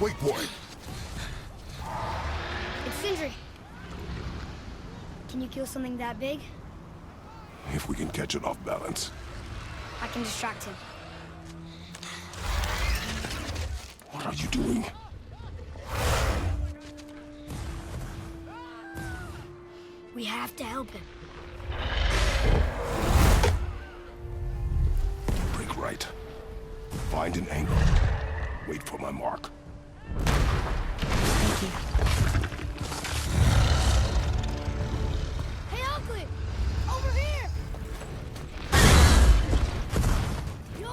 Wait for it. It's Sindri. Can you kill something that big? If we can catch it off balance. I can distract him. What are you doing? We have to help him. Break right. Find an angle. Wait for my mark. Thank you. Hey, Ugly! Over here! Yo!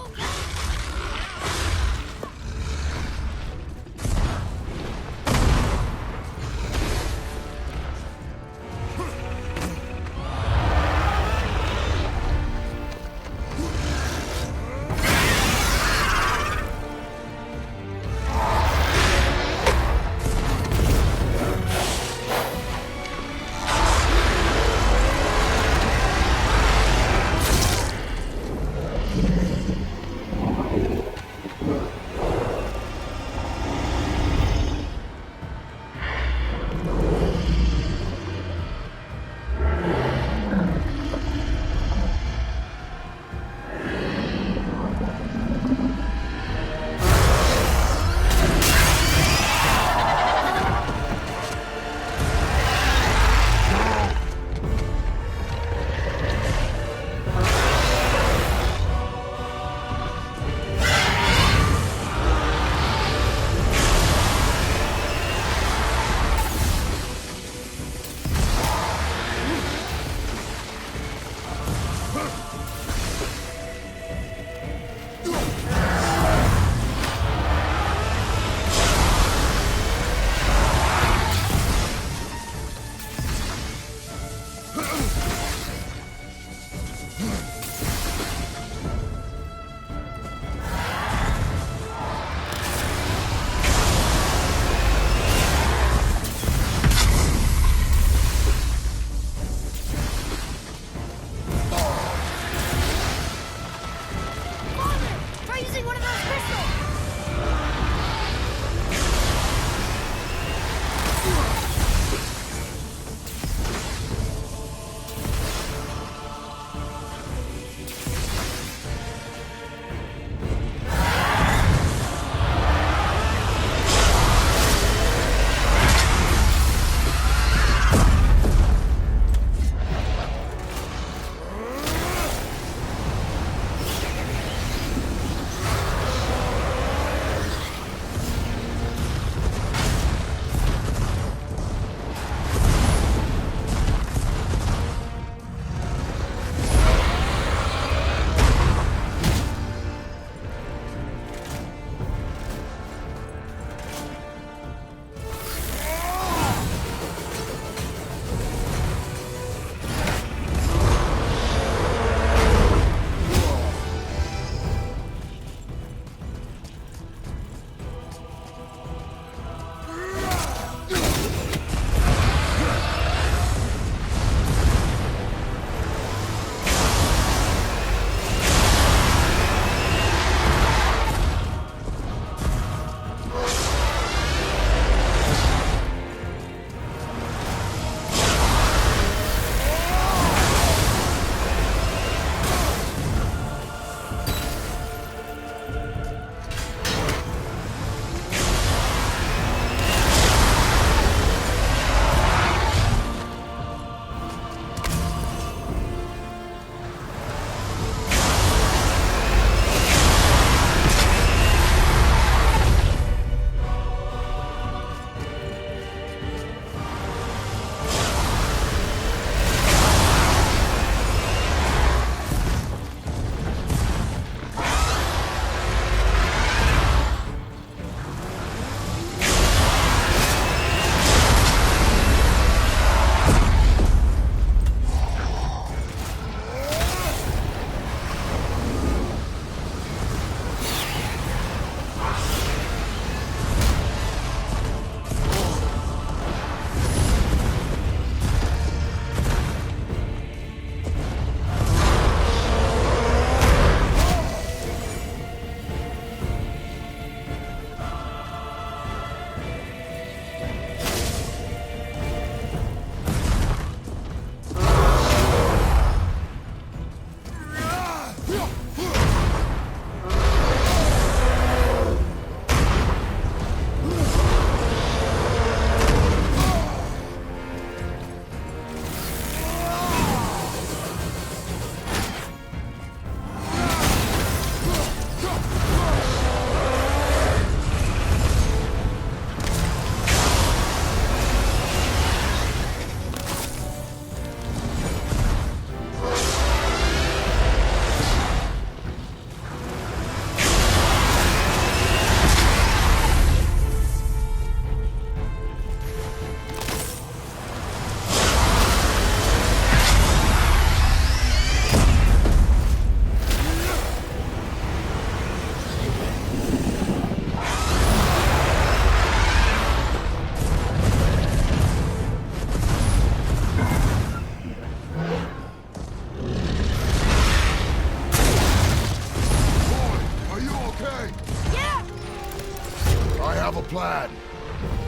plan.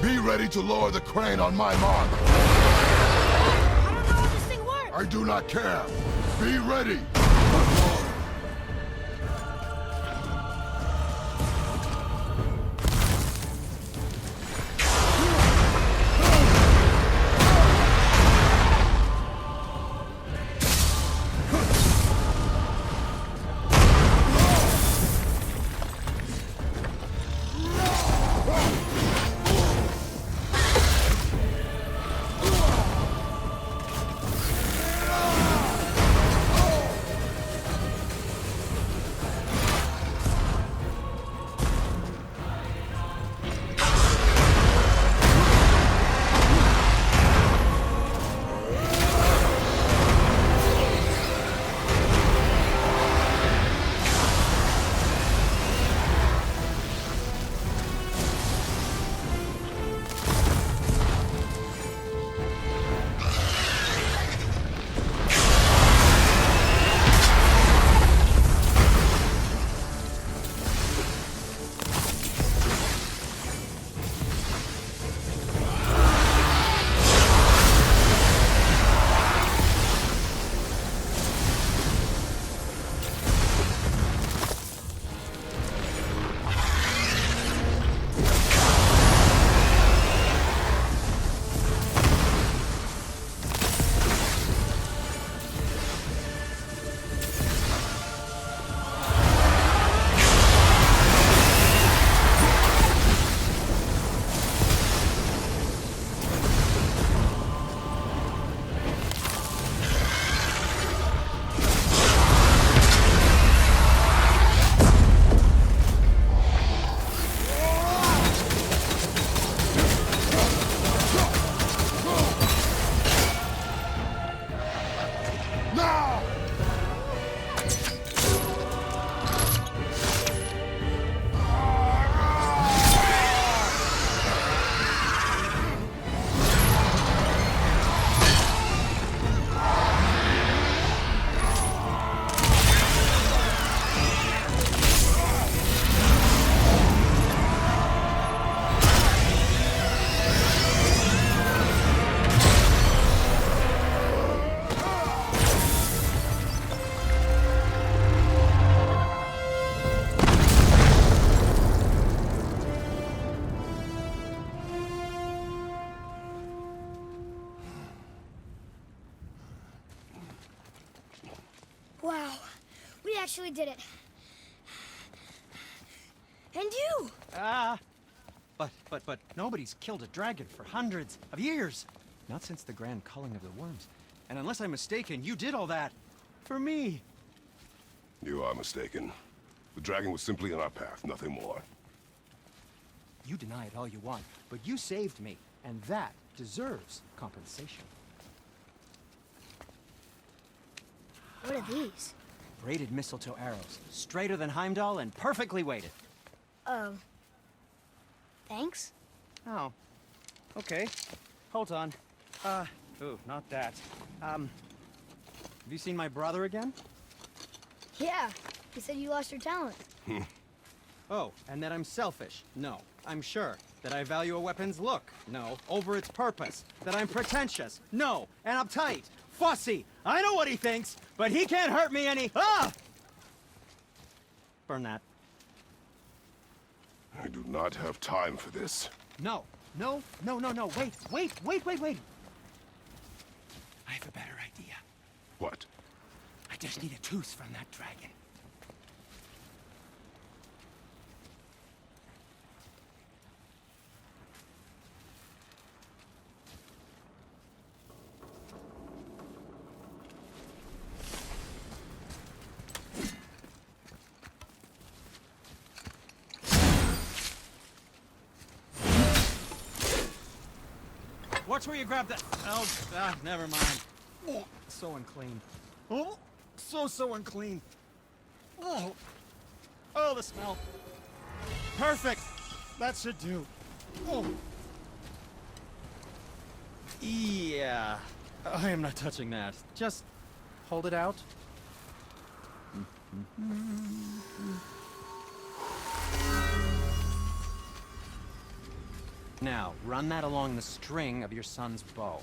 Be ready to lower the crane on my mark. I don't know how this thing works. I do not care. Be ready. Wow, we actually did it. And you! But nobody's killed a dragon for hundreds of years. Not since the grand culling of the worms. And unless I'm mistaken, you did all that for me. You are mistaken. The dragon was simply in our path, nothing more. You deny it all you want, but you saved me, and that deserves compensation. What are these? Braided mistletoe arrows, straighter than Heimdall and perfectly weighted. Oh. Thanks? Oh. Okay. Hold on. Ooh, not that. Have you seen my brother again? Yeah, he said you lost your talent. Oh, and that I'm selfish? No, I'm sure. That I value a weapon's look? No, over its purpose. That I'm pretentious? No, and uptight. Fussy! I know what he thinks, but he can't hurt me any— Ah! Burn that. I do not have time for this. No. Wait. I have a better idea. What? I just need a tooth from that dragon. Watch where you grab that. Oh, never mind. Oh, so unclean. Oh, so unclean. Oh, the smell. Perfect. That should do. Oh. Yeah. I am not touching that. Just hold it out. Now, run that along the string of your son's bow.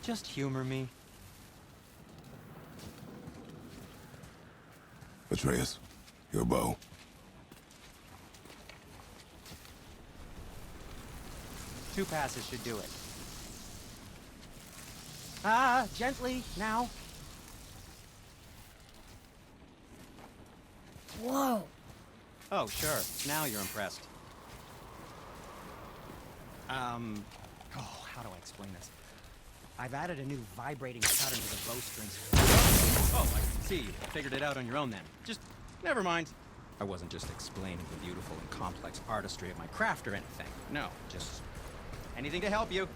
Just humor me. Atreus, your bow. Two passes should do it. Gently, now. Whoa. Oh, sure. Now you're impressed. How do I explain this? I've added a new vibrating pattern to the bowstrings. Oh, I see. You figured it out on your own then. Just, never mind. I wasn't just explaining the beautiful and complex artistry of my craft or anything. No, just anything to help you.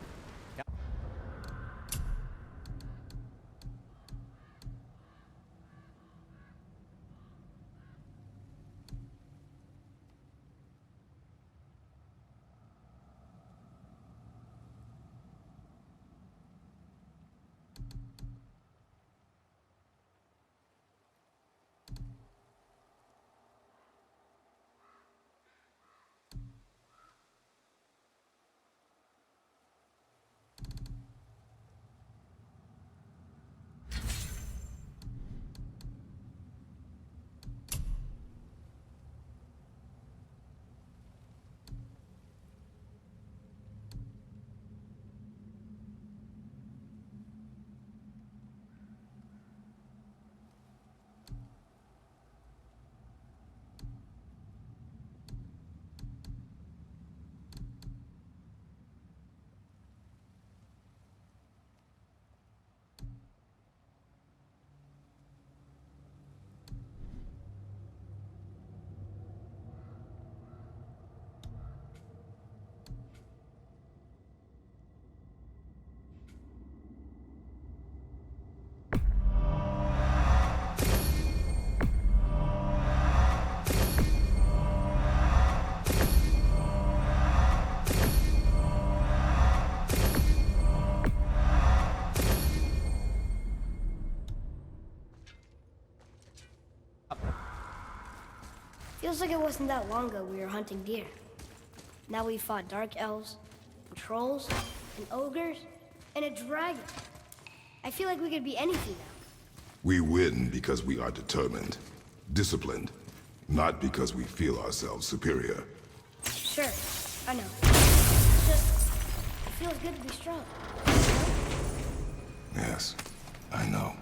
Feels like it wasn't that long ago we were hunting deer. Now we fought dark elves, and trolls, and ogres, and a dragon. I feel like we could be anything now. We win because we are determined, disciplined, not because we feel ourselves superior. Sure, I know. It's just, it feels good to be strong. Yes, I know.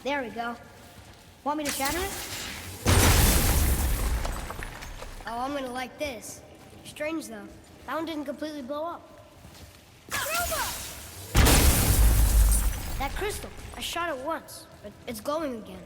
There we go. Want me to shatter it? Oh, I'm gonna like this. Strange, though. That one didn't completely blow up. That crystal. I shot it once, but it's glowing again.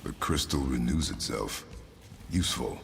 The crystal renews itself. Useful.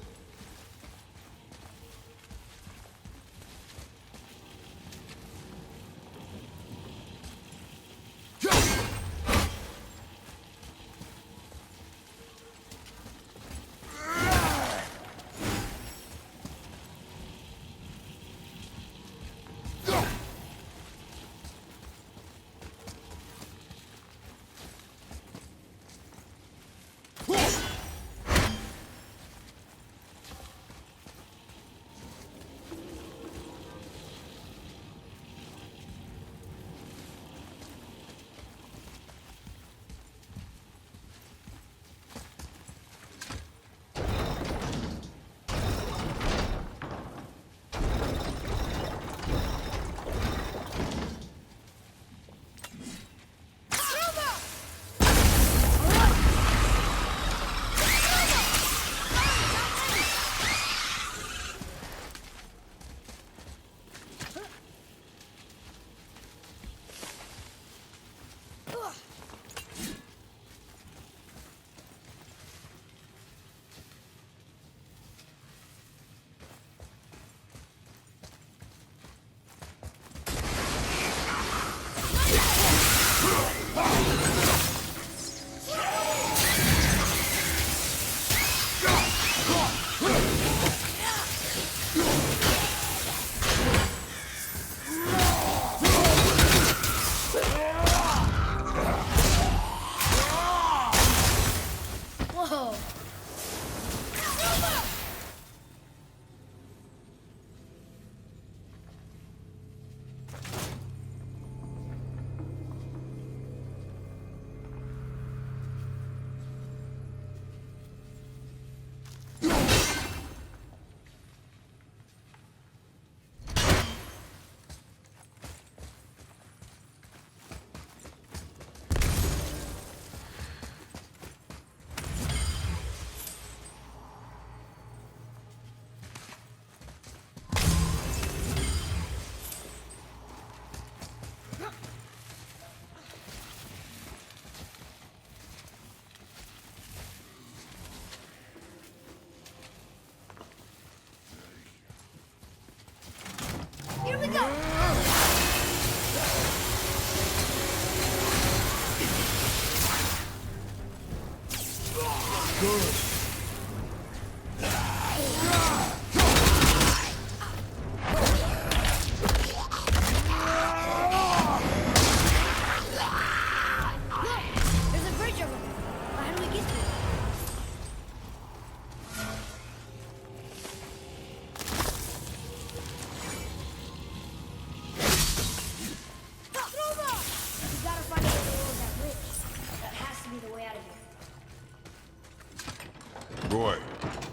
Boy,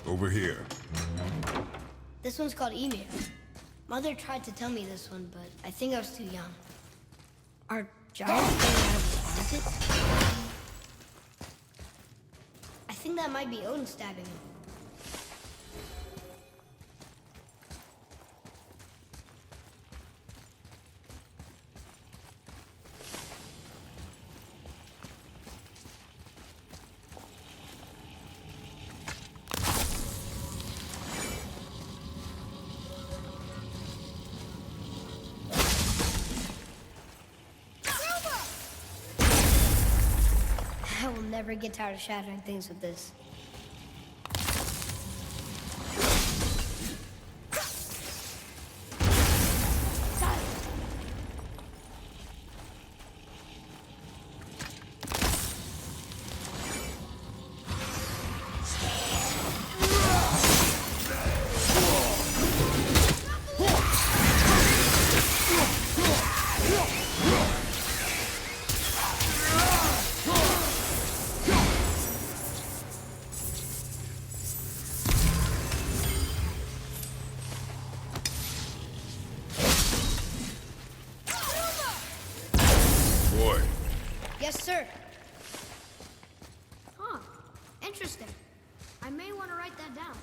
over here. This one's called Emir. Mother tried to tell me this one, but I think I was too young. Are giants coming out of his armpits? I think that might be Odin stabbing him. I will never get tired of shattering things with this. Boy, Yes, sir. Huh. Interesting. I may want to write that down.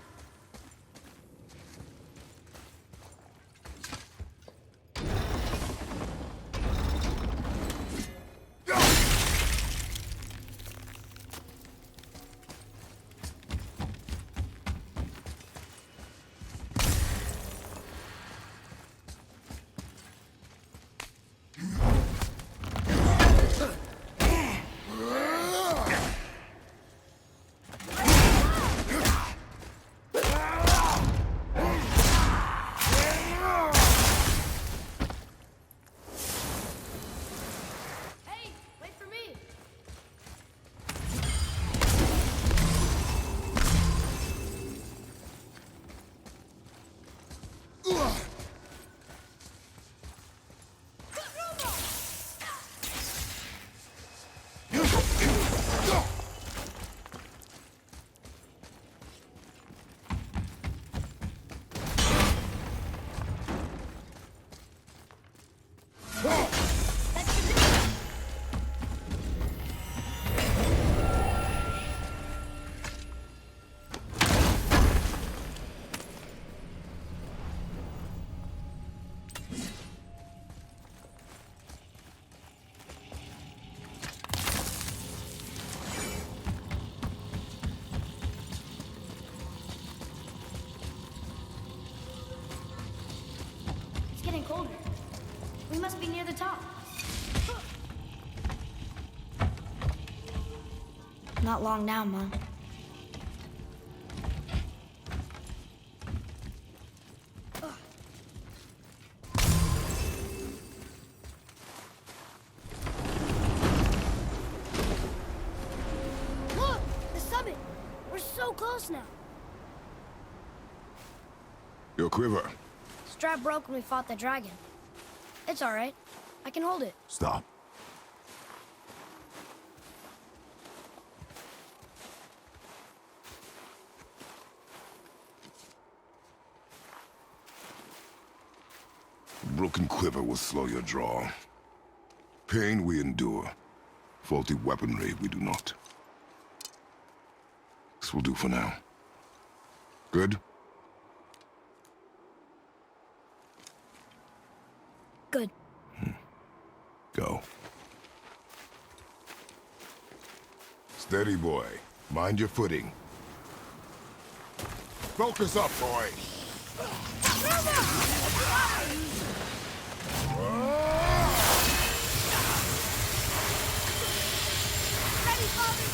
Hey, wait for me. That should do it. It's getting colder. We must be near the top. Not long now, Mom. Look! The summit! We're so close now. your quiver. Strap broke when we fought the dragon. It's all right. I can hold it. Stop. Broken quiver will slow your draw. Pain we endure. Faulty weaponry we do not. This will do for now. Good? Good. Go. Steady, boy. Mind your footing. Focus up, boy. Ready, Father!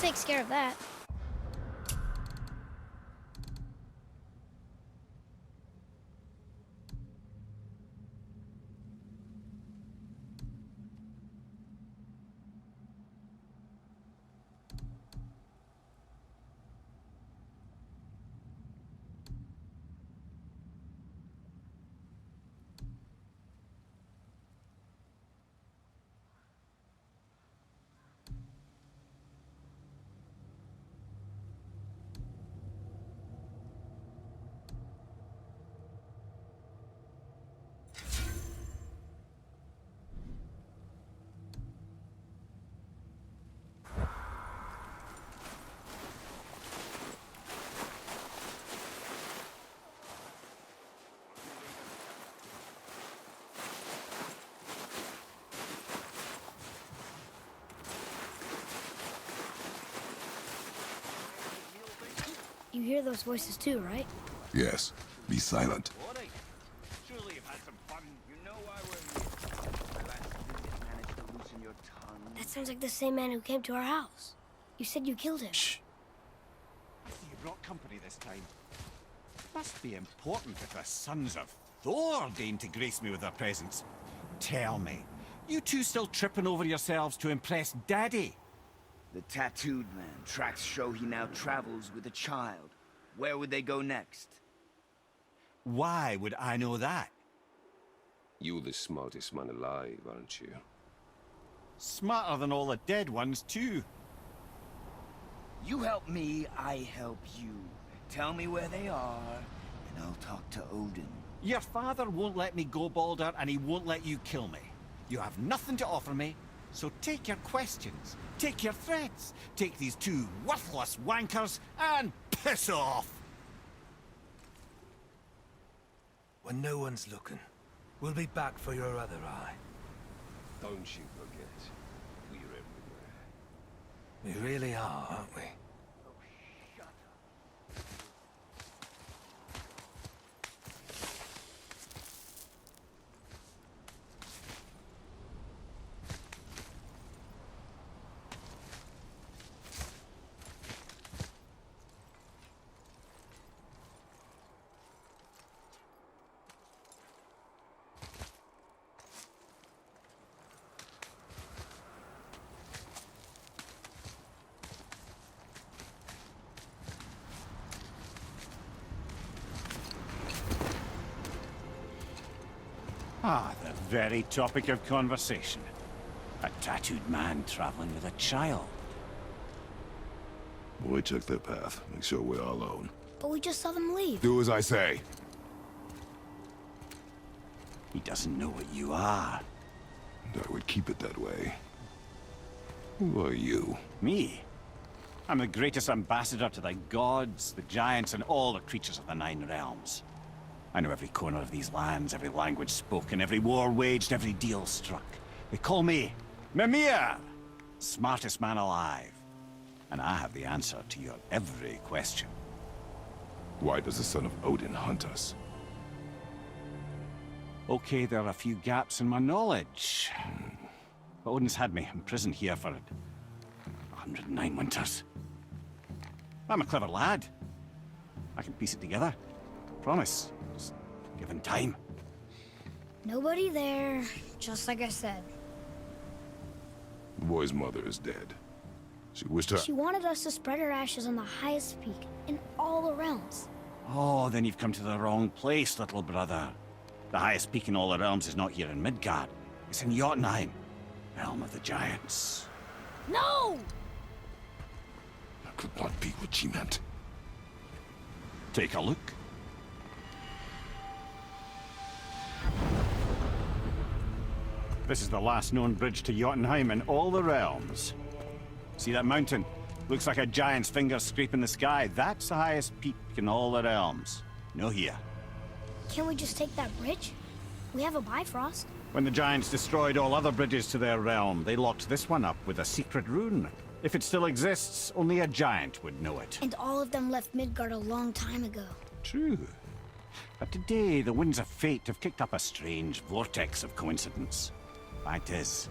takes care of that. You hear those voices too, right? Yes. Be silent. All right. Surely you've had some fun. You know why we're here. Glad you didn't manage to loosen your tongue. That sounds like the same man who came to our house. You said you killed him. Shh. I see you brought company this time. Must be important if the sons of Thor deign to grace me with their presence. Tell me, you two still tripping over yourselves to impress Daddy? The tattooed man. Tracks show he now travels with a child. Where would they go next? Why would I know that? You're the smartest man alive, aren't you? Smarter than all the dead ones, too. You help me, I help you. Tell me where they are, and I'll talk to Odin. Your father won't let me go, Balder, and he won't let you kill me. You have nothing to offer me, so take your questions, take your threats, take these two worthless wankers, and piss off! When no one's looking, we'll be back for your other eye. Don't you forget, we're everywhere. We really are, aren't we? Ah, the very topic of conversation. A tattooed man traveling with a child. Boy, check their path. Make sure we're all alone. But we just saw them leave. Do as I say. He doesn't know what you are. And I would keep it that way. Who are you? Me? I'm the greatest ambassador to the gods, the giants, and all the creatures of the Nine Realms. I know every corner of these lands, every language spoken, every war waged, every deal struck. They call me Mimir, smartest man alive. And I have the answer to your every question. Why does the son of Odin hunt us? Okay, there are a few gaps in my knowledge. But Odin's had me imprisoned here for 109 winters. I'm a clever lad. I can piece it together. Promise. Just given time. Nobody there, just like I said. The boy's mother is dead. She wished her... She wanted us to spread her ashes on the highest peak in all the realms. Oh, then you've come to the wrong place, little brother. The highest peak in all the realms is not here in Midgard. It's in Jotunheim, realm of the giants. No! That could not be what she meant. Take a look. This is the last known bridge to Jotunheim in all the realms. See that mountain? Looks like a giant's finger scraping the sky. That's the highest peak in all the realms. No here. Can't we just take that bridge? We have a Bifrost. When the giants destroyed all other bridges to their realm, they locked this one up with a secret rune. If it still exists, only a giant would know it. And all of them left Midgard a long time ago. True. But today, the winds of fate have kicked up a strange vortex of coincidence. Fact is,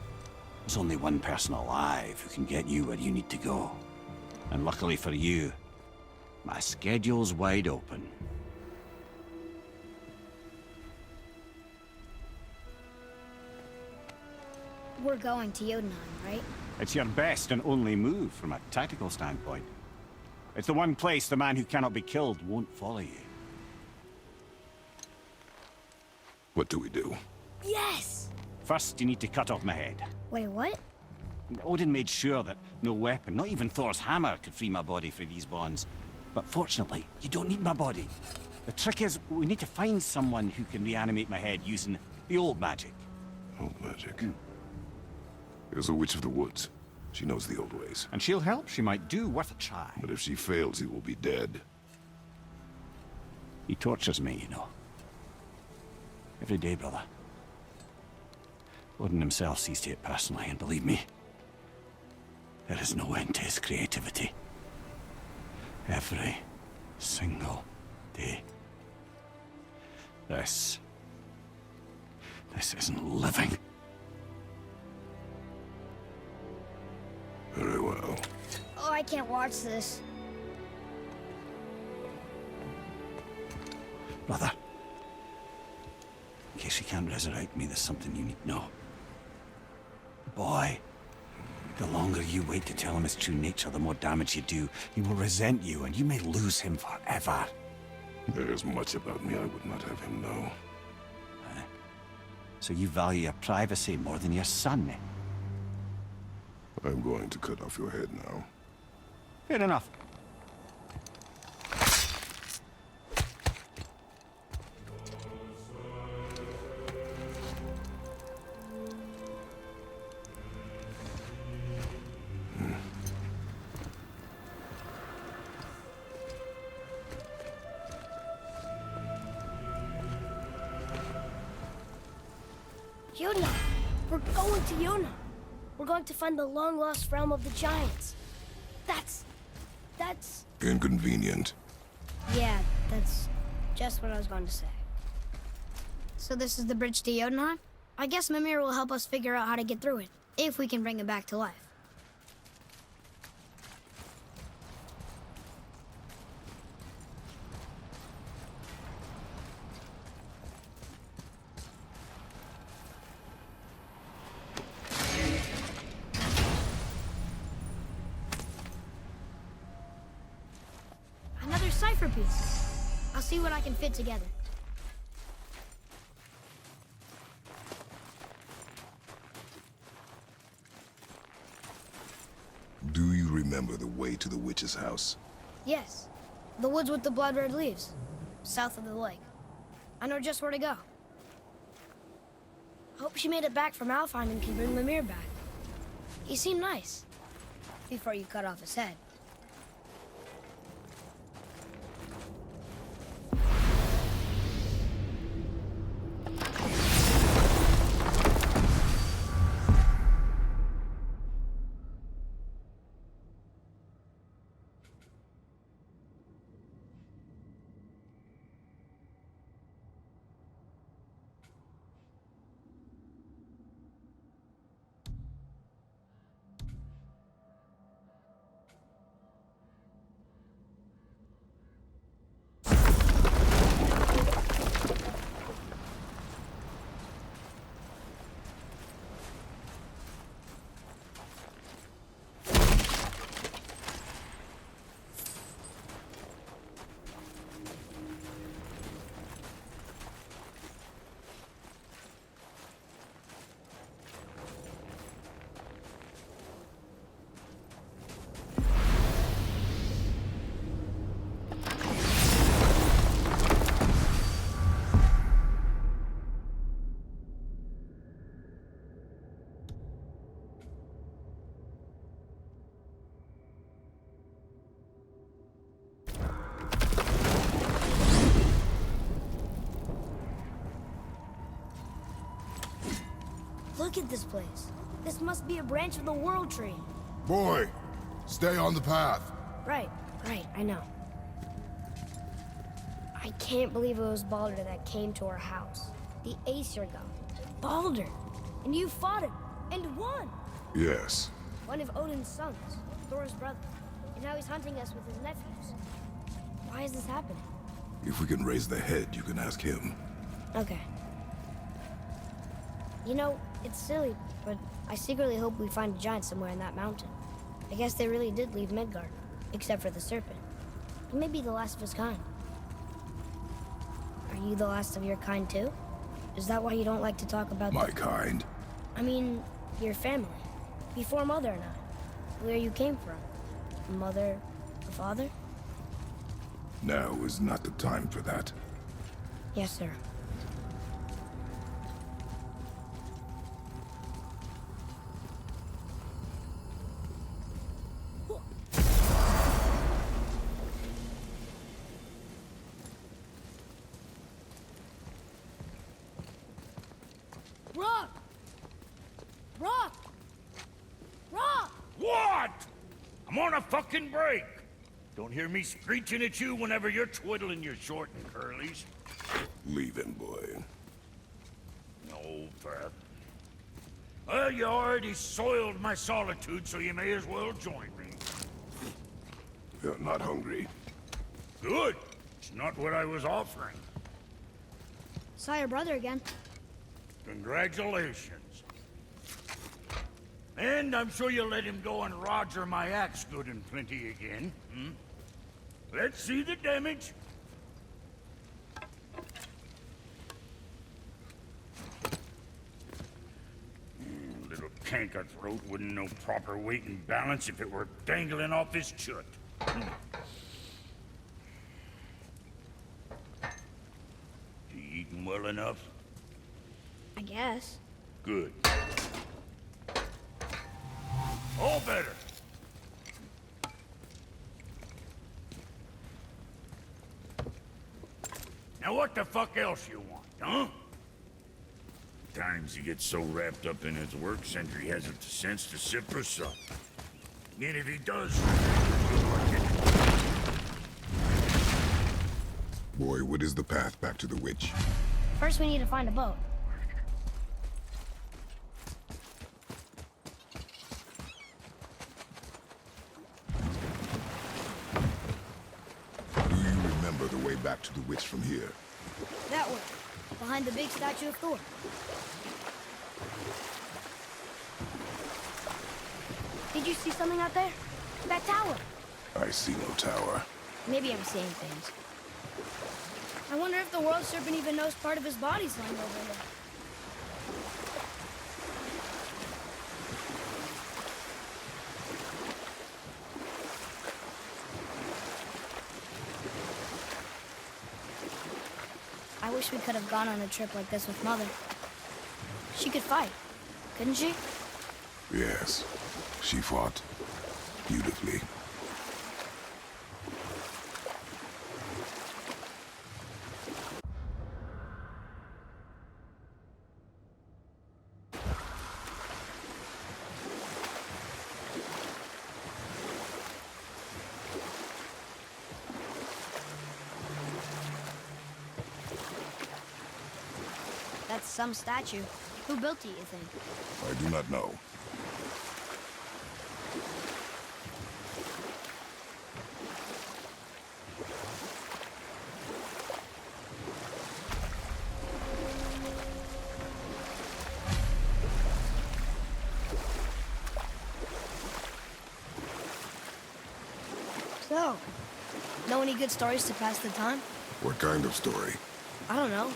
there's only one person alive who can get you where you need to go. And luckily for you, my schedule's wide open. We're going to Jotunheim, right? It's your best and only move from a tactical standpoint. It's the one place the man who cannot be killed won't follow you. What do we do? Yes! First, you need to cut off my head. Wait, what? Odin made sure that no weapon, not even Thor's hammer, could free my body from these bonds. But fortunately, you don't need my body. The trick is, we need to find someone who can reanimate my head using the old magic. Old magic. There's a witch of the woods. She knows the old ways. And she'll help. She might do worth a try. But if she fails, he will be dead. He tortures me, you know. Every day, brother. Odin himself sees to it personally, and believe me, there is no end to his creativity. Every single day. This isn't living. Very well. Oh, I can't watch this. Brother, in case you can't resurrect me, there's something you need to know. Boy, the longer you wait to tell him his true nature, the more damage you do. He will resent you, and you may lose him forever. There is much about me I would not have him know. So you value your privacy more than your son, eh? I'm going to cut off your head now. Fair enough. Jotunheim! We're going to Jotunheim! We're going to find the long-lost realm of the giants. That's... Inconvenient. Yeah, that's just what I was going to say. So this is the bridge to Jotunheim? I guess Mimir will help us figure out how to get through it, if we can bring it back to life. Another cipher piece. I'll see what I can fit together. Do you remember the way to the witch's house? Yes. The woods with the blood-red leaves. South of the lake. I know just where to go. Hope she made it back from Alfheim and can bring Mimir back. He seemed nice. Before you cut off his head. Look at this place. This must be a branch of the World Tree. Boy, stay on the path. Right, I know. I can't believe it was Baldur that came to our house. The Aesir god. Baldur! And you fought him, and won! Yes. One of Odin's sons, Thor's brother. and now he's hunting us with his nephews. Why is this happening? If we can raise the head, you can ask him. Okay. You know, it's silly, but I secretly hope we find a giant somewhere in that mountain. I guess they really did leave Midgard, except for the serpent. He may be the last of his kind. Are you the last of your kind too? Is that why you don't like to talk about My kind? I mean, your family. Before Mother and I. Where you came from. Mother, father? Now is not the time for that. Yes, sir. Rock! Rock! Rock! What? I'm on a fucking break. Don't hear me screeching at you whenever you're twiddling your short and curlies. Leave him, boy. No, Pat. Well, you already soiled my solitude, so you may as well join me. You're not hungry. Good. It's not what I was offering. Saw your brother again. Congratulations. And I'm sure you'll let him go and Roger my axe good and plenty again, hmm? Let's see the damage. Little canker-throat wouldn't know proper weight and balance if it were dangling off his chut. You eating well enough? I guess. Good. All better. Now what the fuck else you want, huh? Times he gets so wrapped up in his work, Sentry hasn't the sense to sip for sup. And if he does, Boy, what is the path back to the witch? First, we need to find a boat. Do you remember the way back to the witch from here? That way, behind the big statue of Thor. Did you see something out there? That tower. I see no tower. Maybe I'm seeing things. I wonder if the world serpent even knows part of his body's lying over there. I wish we could have gone on a trip like this with Mother. She could fight, couldn't she? Yes, she fought beautifully. That's some statue. Who built it, you think? I do not know. So, know any good stories to pass the time? What kind of story? I don't know.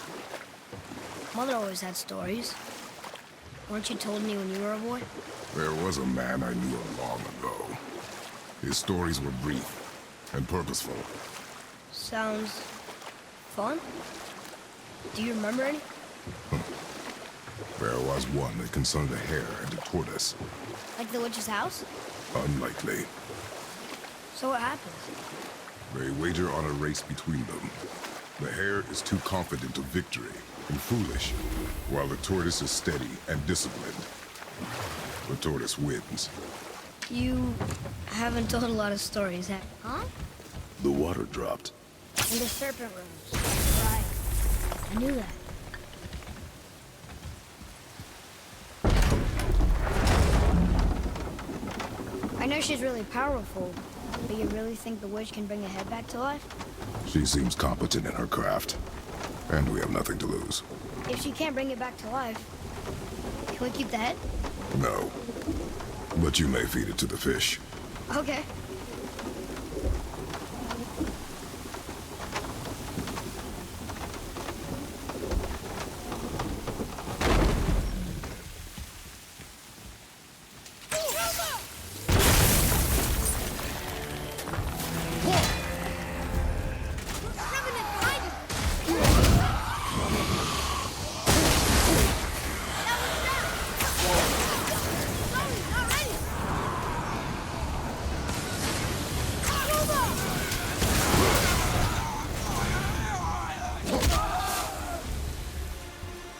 Mother always had stories. Weren't you told me when you were a boy? There was a man I knew long ago. His stories were brief and purposeful. Sounds fun. Do you remember any? There was one that concerned a hare and a tortoise. Like the witch's house? Unlikely. So what happens? They wager on a race between them. The hare is too confident of victory and foolish, while the tortoise is steady and disciplined. The tortoise wins. You haven't told a lot of stories, have you? Huh? The water dropped. And the serpent rose. Right. I knew that. I know she's really powerful, But you really think the witch can bring a head back to life? She seems competent in her craft. And we have nothing to lose. If she can't bring it back to life, can we keep the head? No. But you may feed it to the fish. Okay.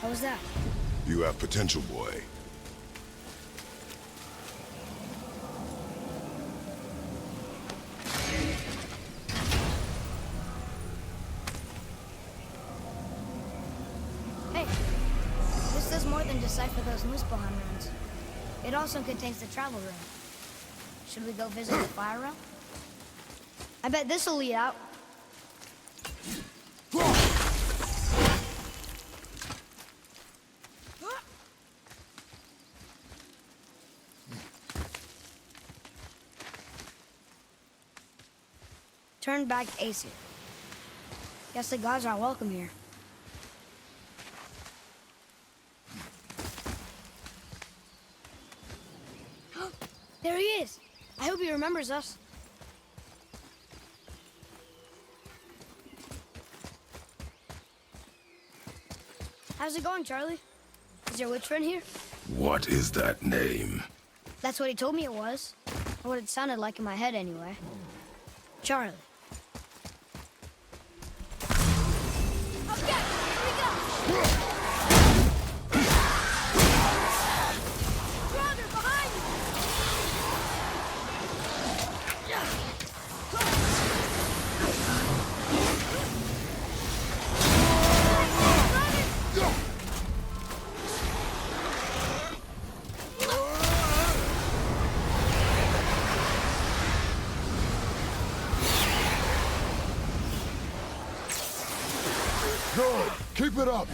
What was that? You have potential, boy. Hey, this does more than decipher those Muspelheim runes. It also contains the travel rune. Should we go visit the fire realm? I bet this'll lead out. Turn back Aesir. Guess the gods aren't welcome here. There he is! I hope he remembers us. How's it going, Charlie? Is your witch friend here? What is that name? That's what he told me it was. Or what it sounded like in my head, anyway. Charlie. Okay, here we go! Brother, behind you! Good. Keep it up.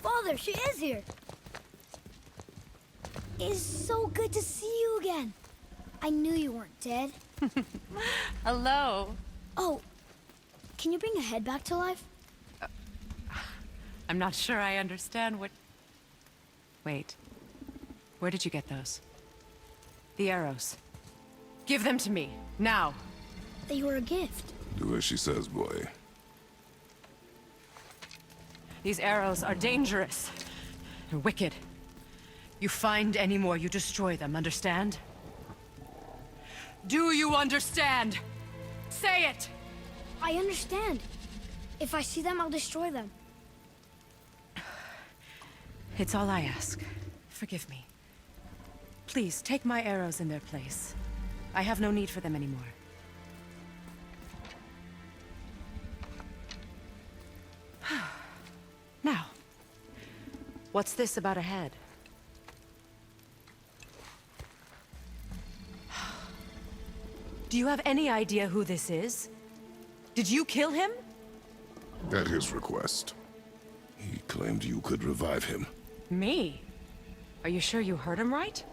Father, she is here. It's so good to see you again. I knew you weren't dead. Hello. Oh, can you bring a head back to life? I'm not sure I understand what... Wait. Where did you get those? The arrows. Give them to me, now. They were a gift. Do as she says, boy. These arrows are dangerous. They're wicked. You find any more, you destroy them, understand? Do you understand? Say it! I understand. If I see them, I'll destroy them. It's all I ask. Forgive me. Please, take my arrows in their place. I have no need for them anymore. Now, what's this about a head? Do you have any idea who this is? Did you kill him? At his request. He claimed you could revive him. Me? Are you sure you heard him right?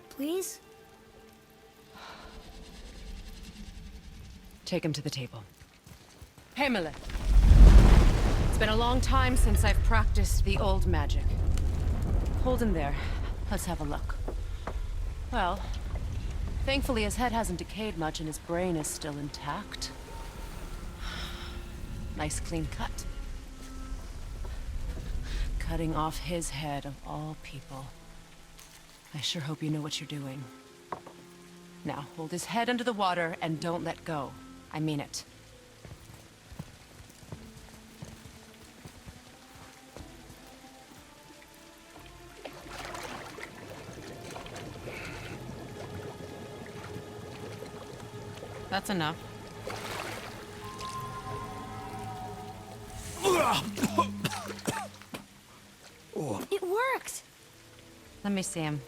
Please? Take him to the table. Hamlet. It's been a long time since I've practiced the old magic. Hold him there. Let's have a look. Well, thankfully his head hasn't decayed much and his brain is still intact. Nice clean cut. Cutting off his head of all people. I sure hope you know what you're doing. Now, hold his head under the water and don't let go. I mean it. That's enough. It worked! Let me see him.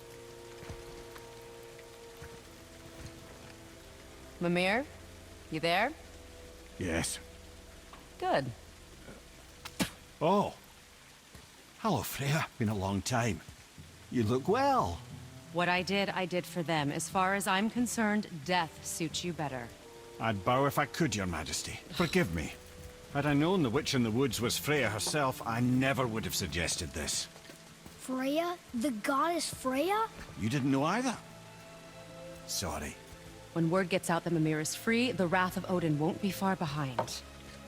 Mimir? You there? Yes. Good. Oh. Hello, Freya. Been a long time. You look well. What I did for them. As far as I'm concerned, death suits you better. I'd bow if I could, Your Majesty. Forgive me. Had I known the witch in the woods was Freya herself, I never would have suggested this. Freya? The goddess Freya? You didn't know either? Sorry. When word gets out that Mimir is free, the wrath of Odin won't be far behind.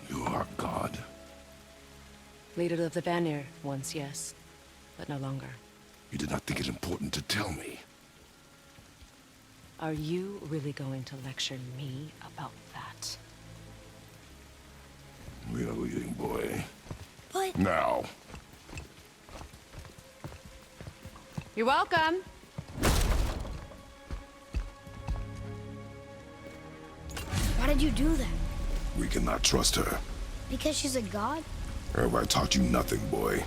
You are God. Leader of the Vanir, once, yes. But no longer. You did not think it important to tell me. Are you really going to lecture me about that? We are leaving, boy. But... Now. You're welcome! Why did you do that? We cannot trust her. Because she's a god? Have I taught you nothing, boy?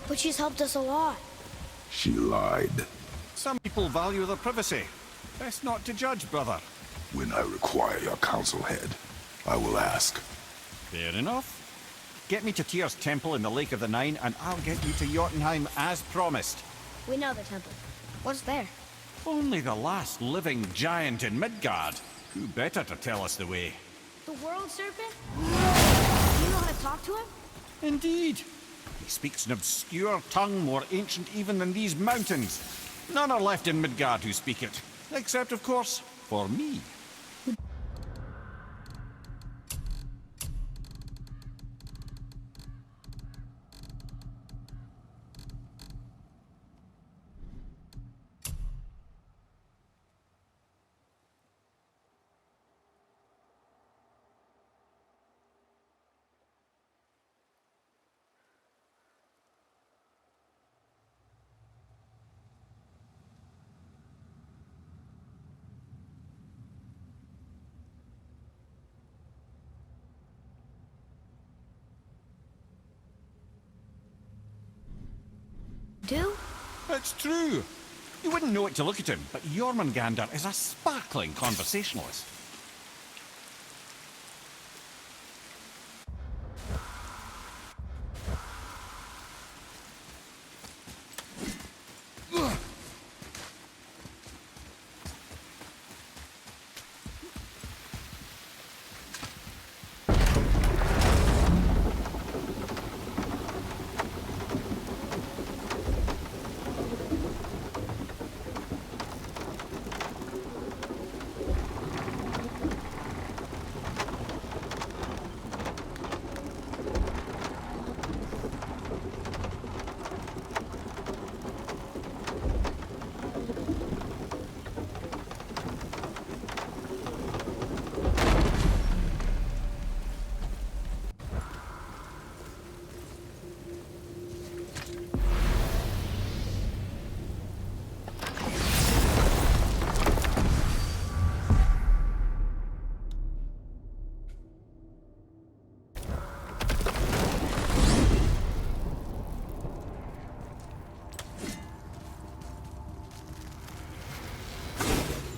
But she's helped us a lot. She lied. Some people value their privacy. Best not to judge, brother. When I require your council head, I will ask. Fair enough. Get me to Tyr's temple in the Lake of the Nine, and I'll get you to Jotunheim as promised. We know the temple. What's there? Only the last living giant in Midgard. Who better to tell us the way? The world serpent? Do you know how to talk to him? Indeed. He speaks an obscure tongue more ancient even than these mountains. None are left in Midgard who speak it. Except, of course, for me. Do? It's true. You wouldn't know it to look at him, but Jormungandr is a sparkling conversationalist.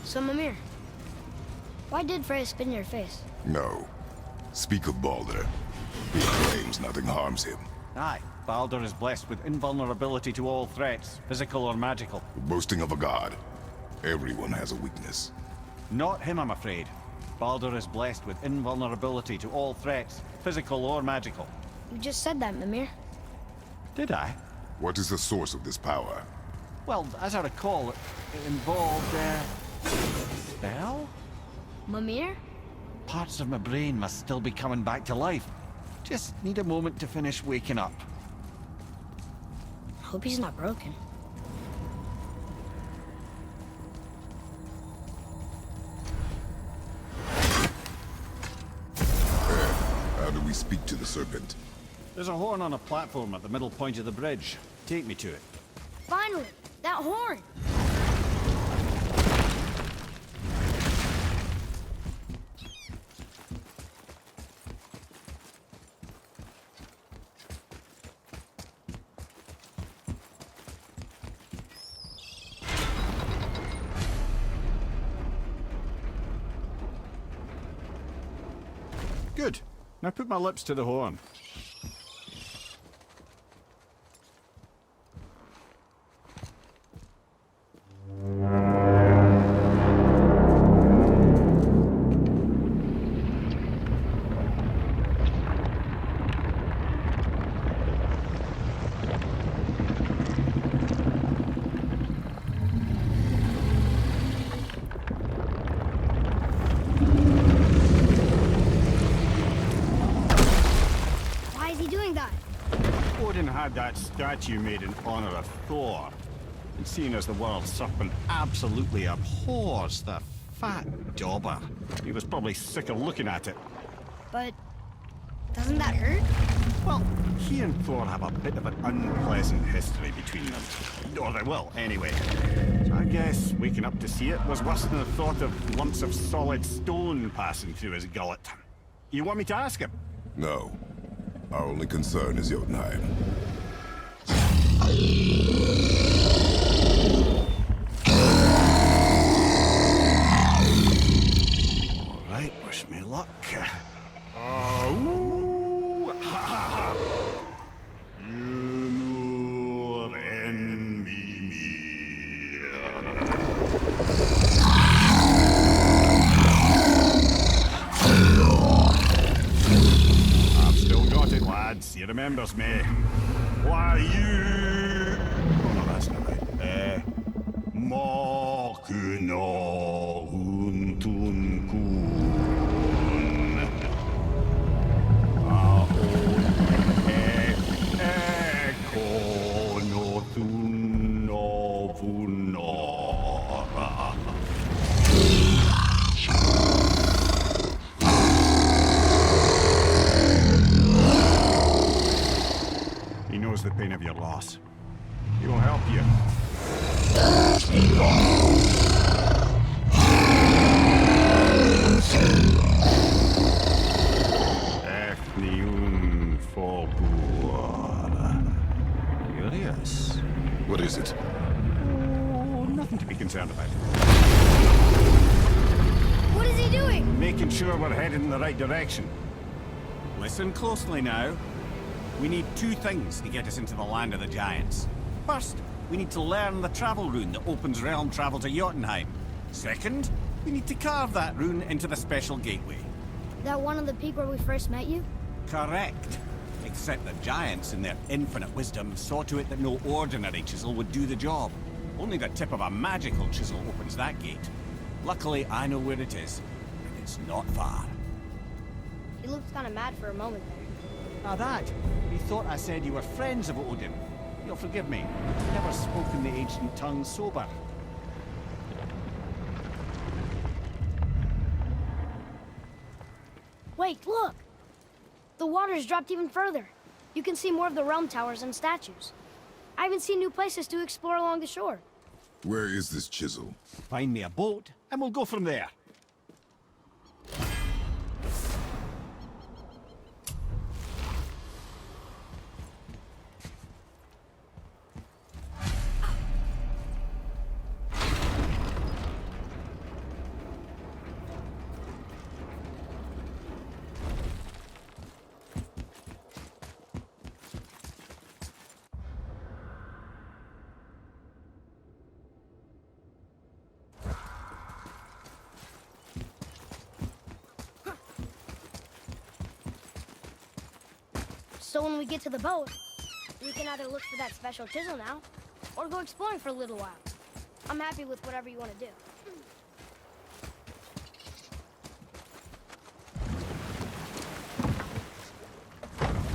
So, Mimir, why did Freya spit in your face? No. Speak of Baldur. He claims nothing harms him. Aye, Baldur is blessed with invulnerability to all threats, physical or magical. The boasting of a god. Everyone has a weakness. Not him, I'm afraid. Baldur is blessed with invulnerability to all threats, physical or magical. You just said that, Mimir. Did I? What is the source of this power? Well, as I recall, it involved, spell? Mimir? Parts of my brain must still be coming back to life. Just need a moment to finish waking up. Hope he's not broken. do we speak to the serpent? There's a horn on a platform at the middle point of the bridge. Take me to it. Finally! That horn! Good. Now put my lips to the horn. Why is he doing that? Odin had that statue made in honor of Thor. And seeing as the world serpent absolutely abhors the fat dauber, he was probably sick of looking at it. But doesn't that hurt? Well, he and Thor have a bit of an unpleasant history between them. Or they will, anyway. So I guess waking up to see it was worse than the thought of lumps of solid stone passing through his gullet. You want me to ask him? No. Our only concern is Jotunheim. All right, wish me luck. Ooh, ha, ha, ha. You and me. I've still got it, lads. He remembers me. Why you? Oh no, that's not right. Makuna huntun kun. Ekonothun novunora. He knows the pain of your loss. He will help you. Ethnium Forbur. Curious. What is it? Oh, nothing to be concerned about. What is he doing? Making sure we're headed in the right direction. Listen closely now. We need two things to get us into the land of the giants. First, we need to learn the travel rune that opens realm travel to Jotunheim. Second, we need to carve that rune into the special gateway. That one on the peak where we first met you? Correct. Except the giants, in their infinite wisdom, saw to it that no ordinary chisel would do the job. Only the tip of a magical chisel opens that gate. Luckily, I know where it is, and it's not far. He looked kind of mad for a moment there. Now that, he thought I said you were friends of Odin. You'll forgive me. I've never spoken the ancient tongue sober. Wait, look! The water's dropped even further. You can see more of the realm towers and statues. I even see new places to explore along the shore. Where is this chisel? Find me a boat, and we'll go from there. So when we get to the boat, we can either look for that special chisel now, or go exploring for a little while. I'm happy with whatever you want to do.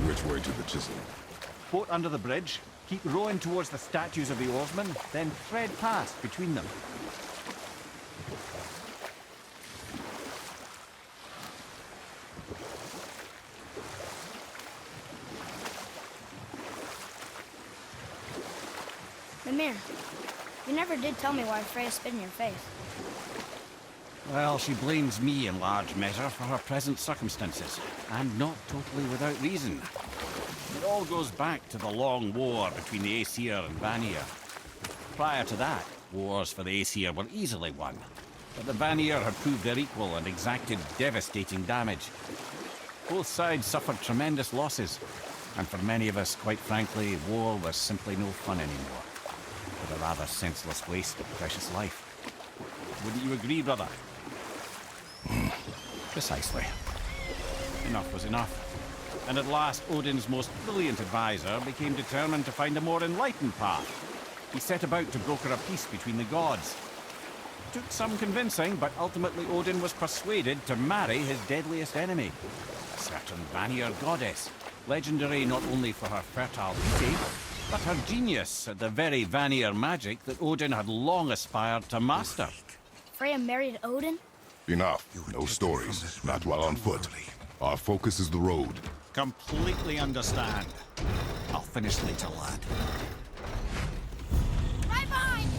Which way to the chisel? Boat under the bridge, keep rowing towards the statues of the oarsmen, then thread past between them. Ymir, you never did tell me why Freya spit in your face. Well, she blames me in large measure for her present circumstances, and not totally without reason. It all goes back to the long war between the Aesir and Vanir. Prior to that, wars for the Aesir were easily won, but the Vanir had proved their equal and exacted devastating damage. Both sides suffered tremendous losses, and for many of us, quite frankly, war was simply no fun anymore. But a rather senseless waste of precious life. Wouldn't you agree, brother? Precisely. Enough was enough. And at last, Odin's most brilliant advisor became determined to find a more enlightened path. He set about to broker a peace between the gods. Took some convincing, but ultimately Odin was persuaded to marry his deadliest enemy, a certain Vanir goddess, legendary not only for her fertile beauty, but her genius at the very Vanir magic that Odin had long aspired to master. Freya married Odin? Enough. No stories. Not while on foot. Our focus is the road. Completely understand. I'll finish later, lad. Right behind!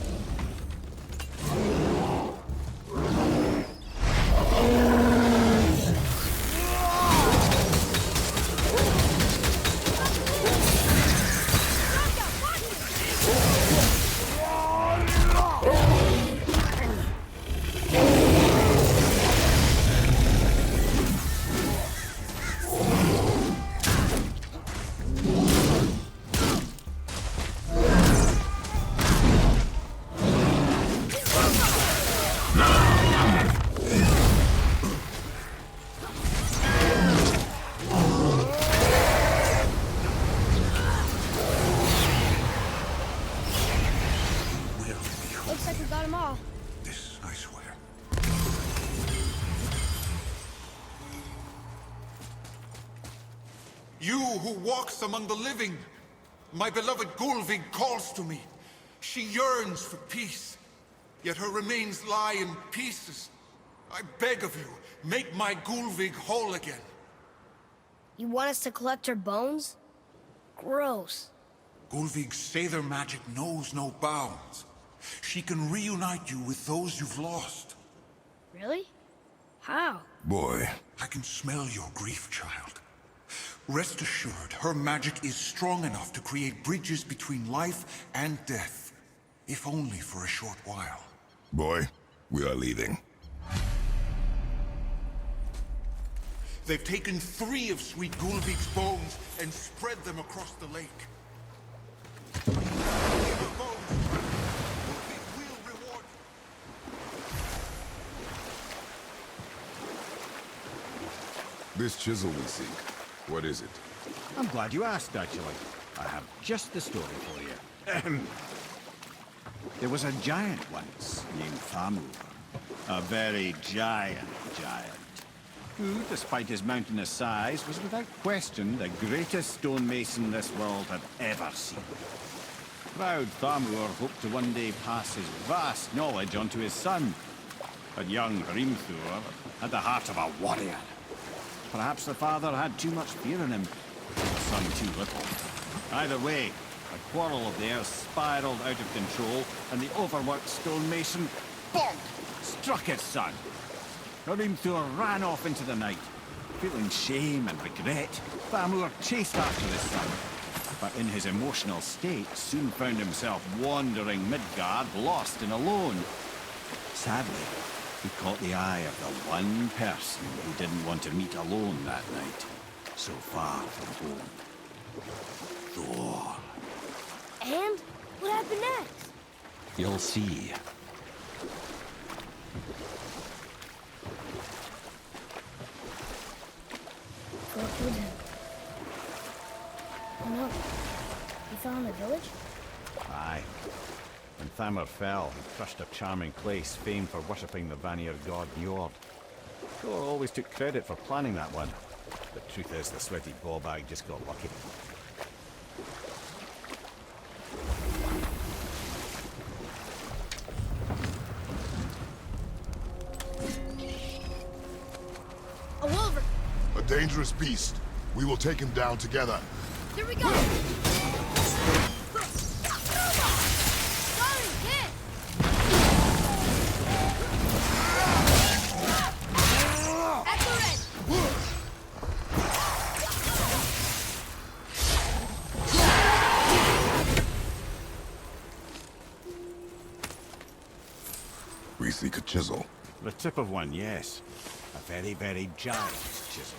Looks like we got them all. This, I swear. You who walks among the living, my beloved Gulvig calls to me. She yearns for peace, yet her remains lie in pieces. I beg of you, make my Gulvig whole again. You want us to collect her bones? Gross. Gulvig's Sather magic knows no bounds. She can reunite you with those you've lost. Really? How? Boy. I can smell your grief, child. Rest assured, her magic is strong enough to create bridges between life and death, if only for a short while. Boy, we are leaving. They've taken 3 of Sweet Gulvig's bones and spread them across the lake. Give her bones. Gulvig will reward you. This chisel we seek, what is it? I'm glad you asked, actually. I have just the story for you. There was a giant once named Thamur. A very giant, who, despite his mountainous size, was without question the greatest stonemason this world had ever seen. Proud Thamur hoped to one day pass his vast knowledge on to his son. But young Hrimthur had the heart of a warrior. Perhaps the father had too much fear in him, the son too little. Either way, a quarrel of theirs spiraled out of control, and the overworked stonemason, bonk, struck his son. Hrimthur ran off into the night. Feeling shame and regret, Thamur chased after his son, but in his emotional state soon found himself wandering Midgard, lost and alone. Sadly, he caught the eye of the one person he didn't want to meet alone that night, so far from home. Thor. And? What happened next? You'll see. Oh no. You fell in the village? Aye. When Thamur fell, he crushed a charming place famed for worshipping the Vanir god Njord. Thor always took credit for planning that one. The truth is, the sweaty ballbag just got lucky. A wolver! A dangerous beast. We will take him down together. Here we go! seek a chisel. The tip of one, yes. A very, very giant chisel.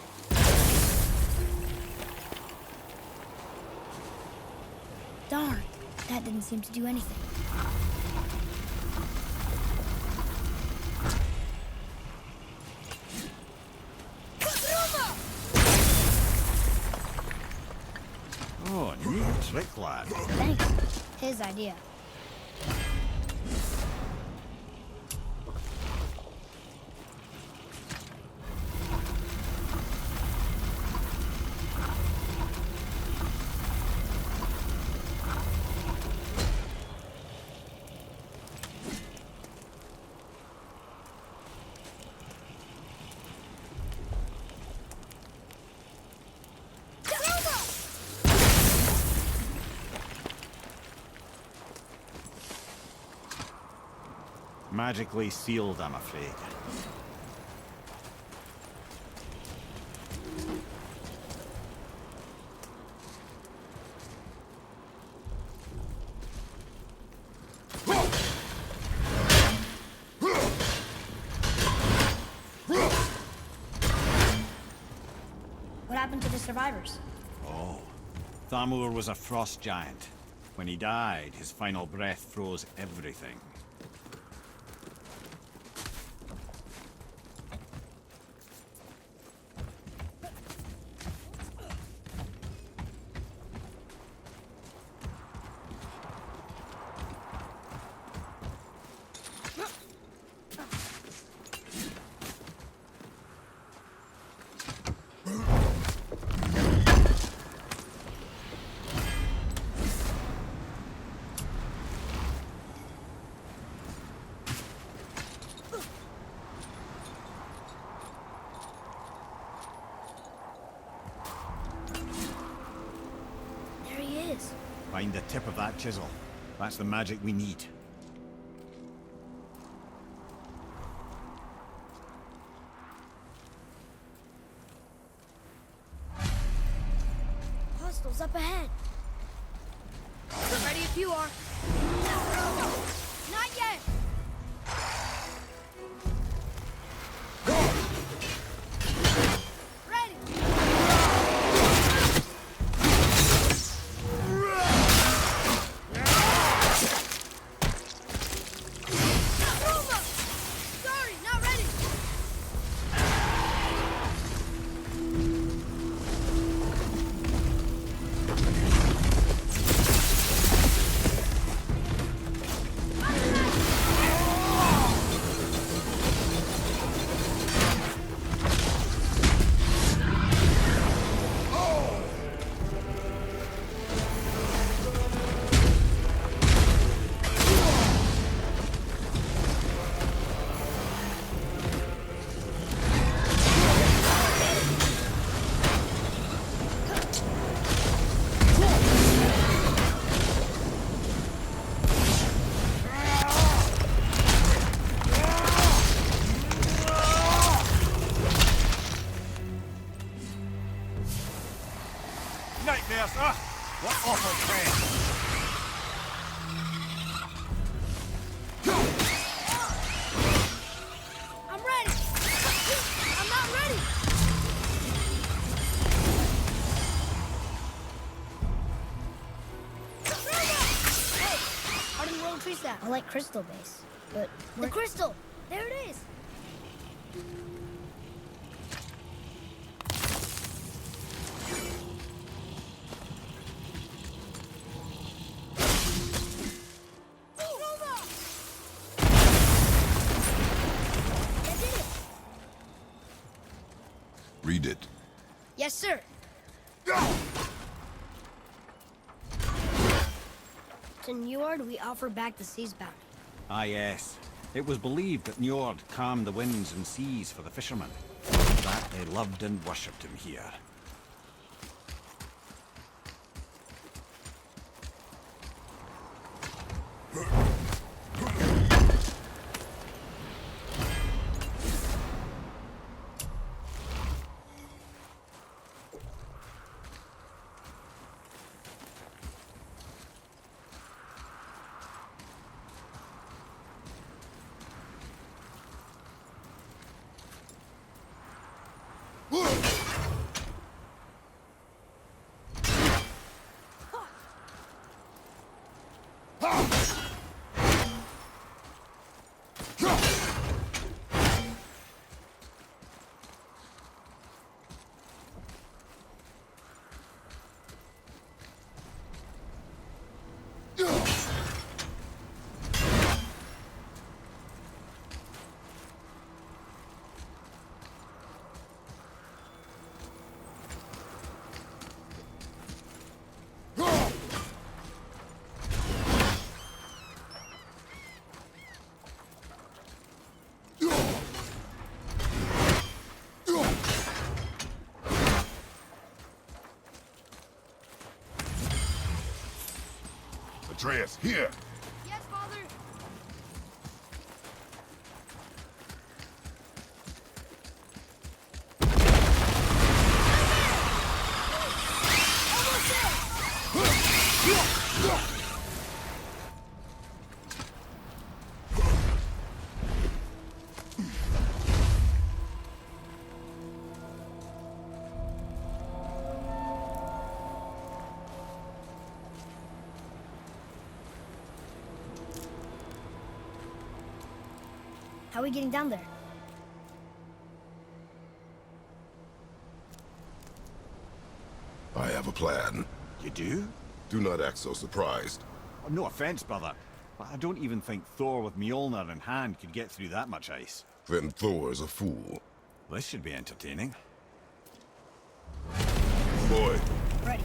Darn, that didn't seem to do anything. Oh, neat trick, lad. Thanks. His idea. Magically sealed, I'm afraid. What happened to the survivors? Oh. Thamur was a frost giant. When he died, his final breath froze everything. Find the tip of that chisel. That's the magic we need. Hostiles up ahead. Ready if you are. Not yet. Nightmares! Ah! What awful train! I'm ready! I'm not ready! Hey! How did the world treat that? I like crystal base. But the crystal! There it is! Read it. Yes, sir. To Njord, we offer back the sea's bounty. Ah, yes. It was believed that Njord calmed the winds and seas for the fishermen. That they loved and worshipped him here. Atreus, here! Yes, Father. How are we getting down there? I have a plan. You do? Do not act so surprised. No offense, brother, but I don't even think Thor with Mjolnir in hand could get through that much ice. Then Thor is a fool. This should be entertaining. Boy, Ready.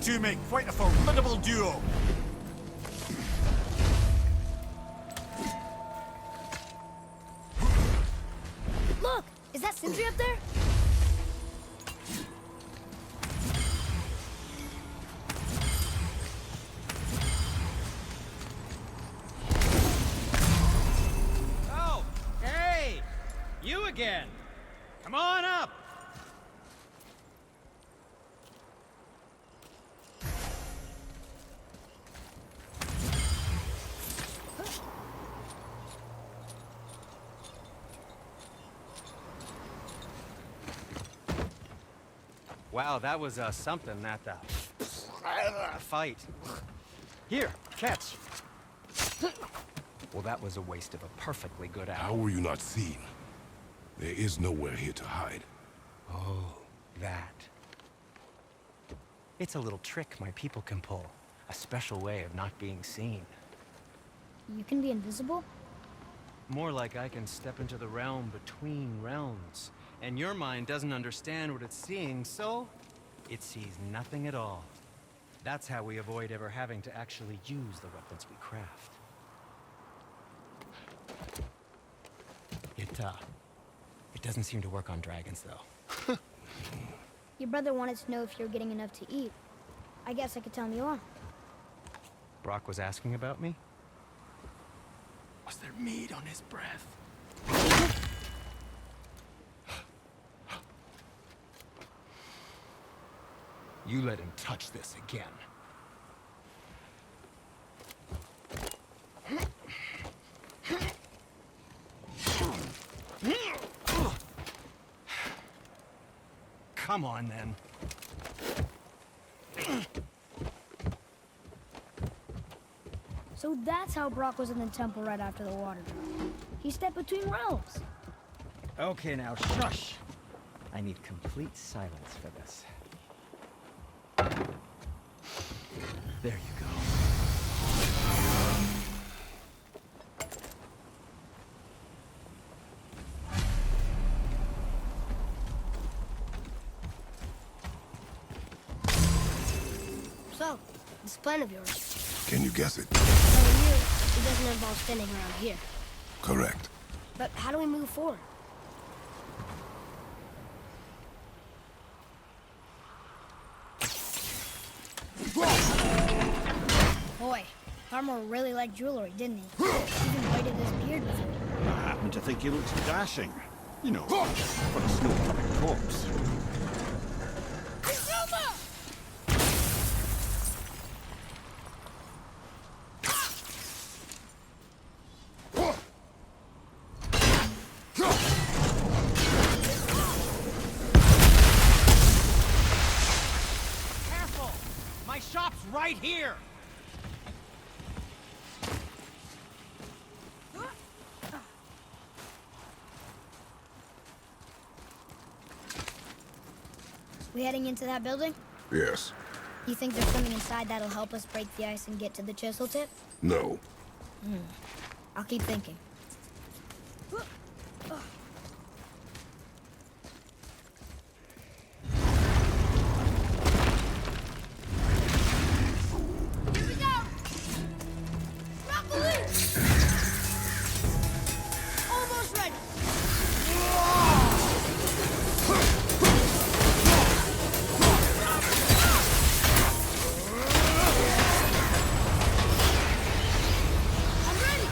Two make quite a formidable duo. Look! Is that Sindri up there? Oh, hey! You again! Come on up! Wow, that was something, that fight. Here, catch. Well, that was a waste of a perfectly good how hour. were you not seen? There is nowhere here to hide. Oh, that. It's a little trick my people can pull. A special way of not being seen. You can be invisible? More like I can step into the realm between realms. And your mind doesn't understand what it's seeing, so it sees nothing at all. That's how we avoid ever having to actually use the weapons we craft. It doesn't seem to work on dragons, though. Your brother wanted to know if you're getting enough to eat. I guess I could tell him you are. Brock was asking about me? Was there meat on his breath? You let him touch this again. Come on, then. So that's how Brock was in the temple right after the water drop. He stepped between realms. Okay, now shush. I need complete silence for this. There you go. So, this plan of yours. Can you guess it? For you, it doesn't involve standing around here. Correct. But how do we move forward? Boy, Armor really liked jewelry, didn't he? Even braided his beard with it. I happen to think he looks dashing. You know, for a snow-covered corpse. Careful! My shop's right here! We heading into that building? Yes. You think there's something inside that'll help us break the ice and get to the chisel tip? No. I'll keep thinking. Here we go! Rock loose! Almost ready! I'm ready!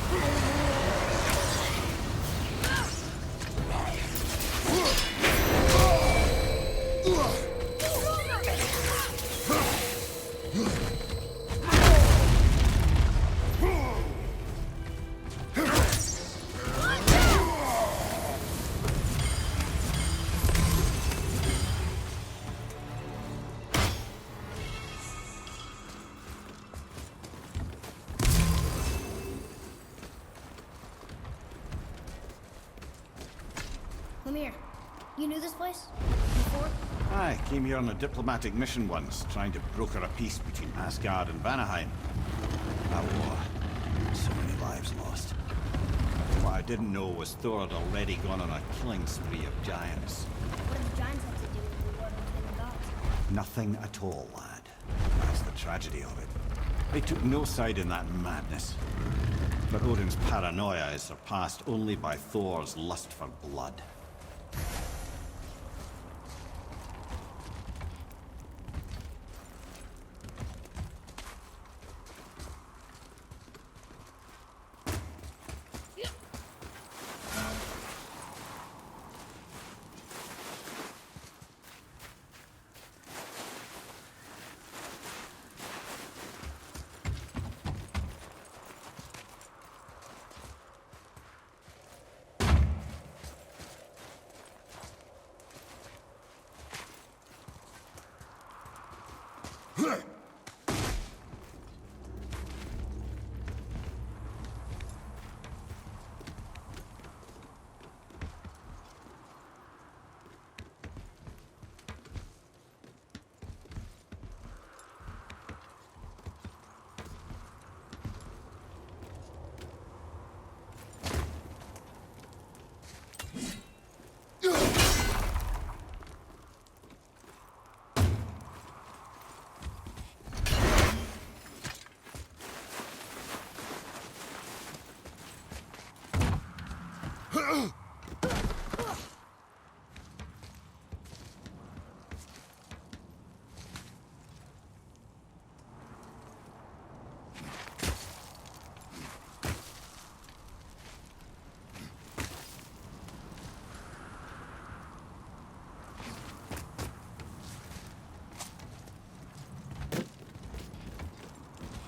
Come here. You knew this place? Before? I came here on a diplomatic mission once, trying to broker a peace between Asgard and Vanaheim. That war. So many lives lost. What I didn't know was Thor had already gone on a killing spree of giants. What did the giants have to do with the war between the gods? Nothing at all, lad. That's the tragedy of it. They took no side in that madness. But Odin's paranoia is surpassed only by Thor's lust for blood.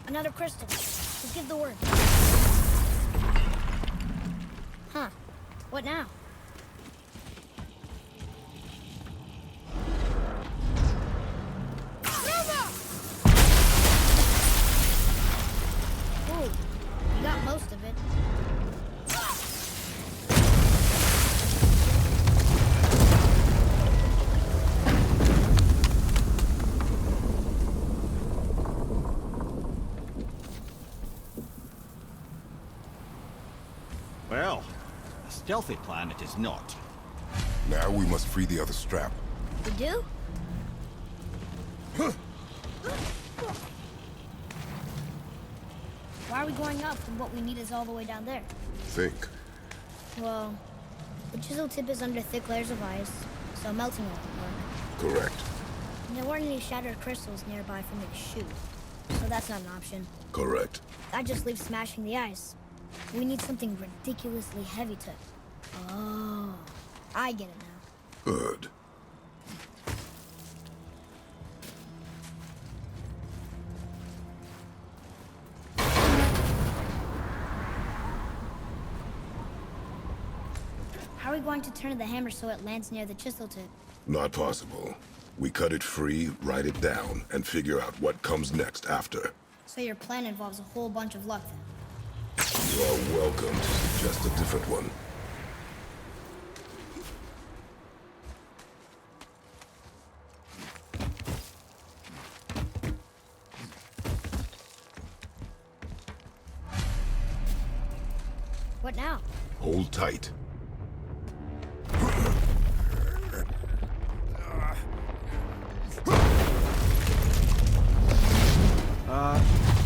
Another crystal. Just give the word. Huh. What now? Ooh, you got most of it. Well, a stealthy plan it is not. Now we must free the other strap. We do? Why are we going up when what we need is all the way down there? Think. Well, the chisel tip is under thick layers of ice, so melting won't work. Correct. And there weren't any shattered crystals nearby for me to shoot, so that's not an option. Correct. That just leaves smashing the ice. We need something ridiculously heavy to... Oh, I get it now. Good. How are we going to turn the hammer so it lands near the chisel tip? Not possible. We cut it free, write it down, and figure out what comes next after. So your plan involves a whole bunch of luck then? You are welcome to suggest a different one. What now? Hold tight.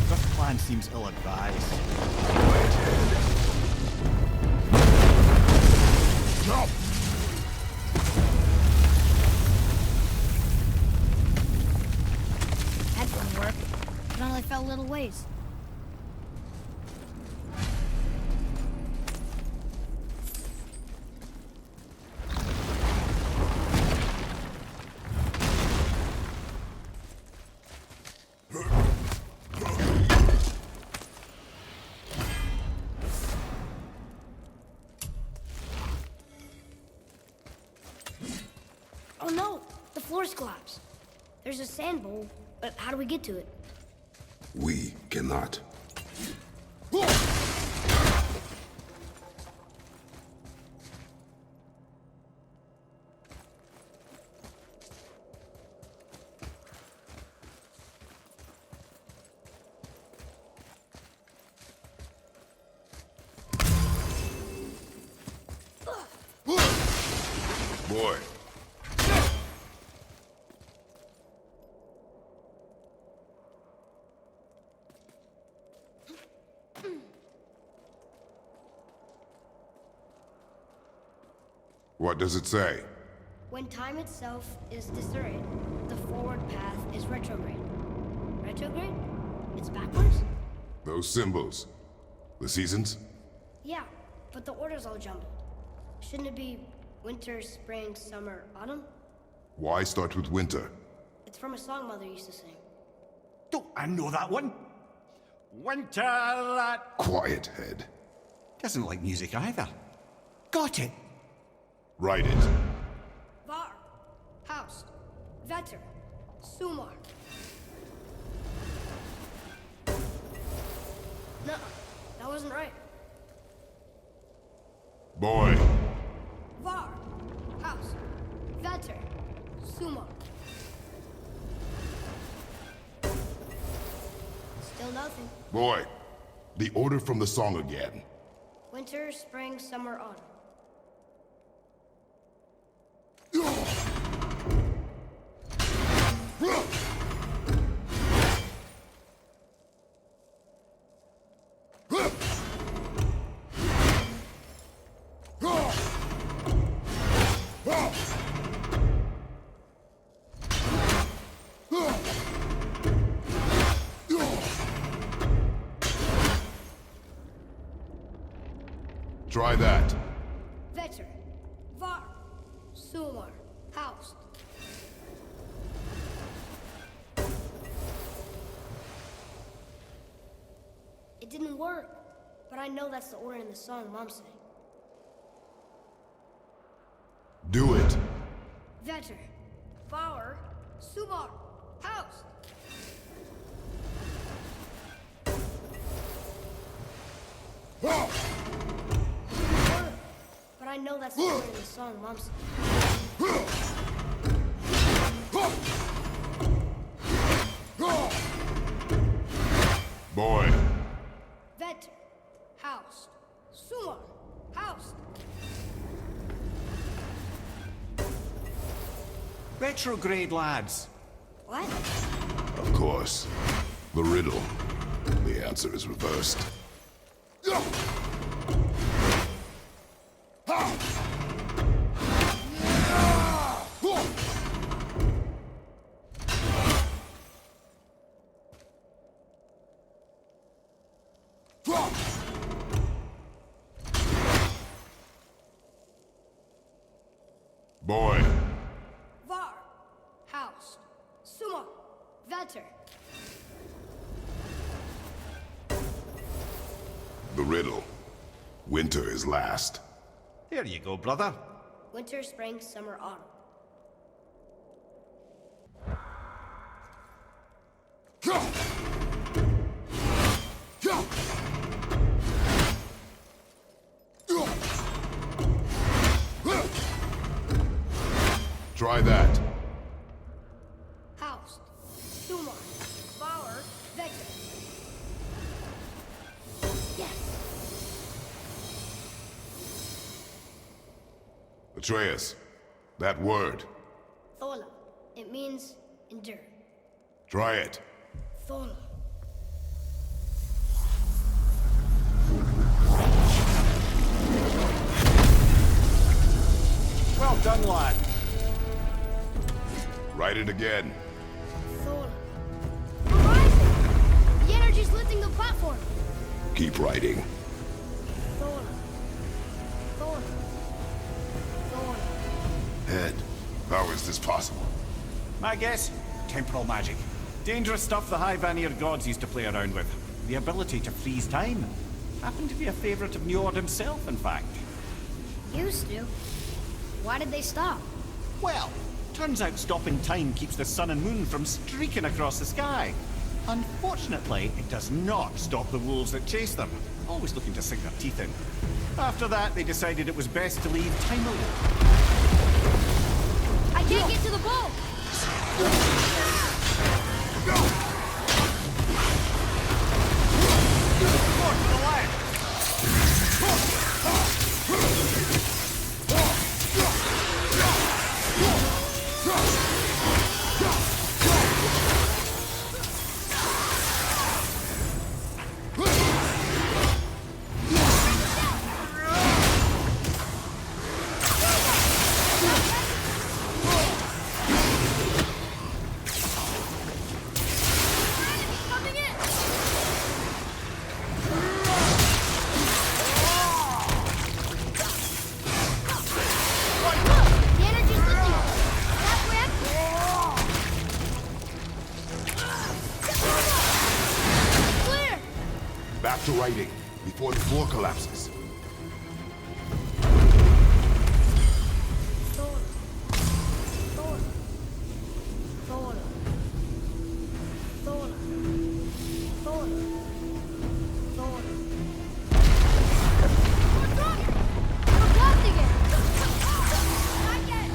This plan seems ill-advised. Jump! That didn't work. It only fell a little ways. Oh no! The floor's collapsed. There's a sand bowl, but how do we get to it? We cannot. Boy. What does it say? When time itself is disarrayed, the forward path is retrograde. Retrograde? It's backwards? Those symbols. The seasons? Yeah, but the order's all jumbled. Shouldn't it be winter, spring, summer, autumn? Why start with winter? It's from a song Mother used to sing. Don't I know that one? Winter that... Quiet, head. Doesn't like music either. Got it. Write it. Var, Haust, Vetter, Sumar. No, that wasn't right. Boy. Var, Haust, Vetter, Sumar. Still nothing. Boy. The order from the song again. Winter, spring, summer, autumn. Try that. Vetter, Var, Sumar, Haust. didn't work. But I know that's the order in the song Mom sang. Do it. Vetter, Bauer, Subar, House. But I know that's the order in the song Mom sang. Boy. Vetter, House, Sumar, House. Retrograde, lads. What? Of course. The riddle. The answer is reversed. Boy. Var, House, Sumar, Vetter. The riddle. Winter is last. There you go, brother. Winter, spring, summer, autumn. Try that. House, Sumar, Bauer, Vetter. Yes! Atreus, that word. Thola. It means endure. Try it. Thola. Well done, lad. Write it again. Thola. We're rising! The energy's lifting the platform! Keep writing. Thola. Thola. Thola. Head, how is this possible? My guess? Temporal magic. Dangerous stuff the High Vanir gods used to play around with. The ability to freeze time. Happened to be a favorite of Njord himself, in fact. Used to. Why did they stop? Well, turns out stopping time keeps the sun and moon from streaking across the sky. Unfortunately, it does not stop the wolves that chase them, always looking to sink their teeth in. After that, they decided it was best to leave time alone. I can't get to the boat! More to the left! Coming in! Look! The energy's lifting us! Halfway up! Clear! Back to writing, before the floor collapses. Thola. Thola. Thola. Thola. Thola. Thola. What's wrong? We're blasting it! Not yet!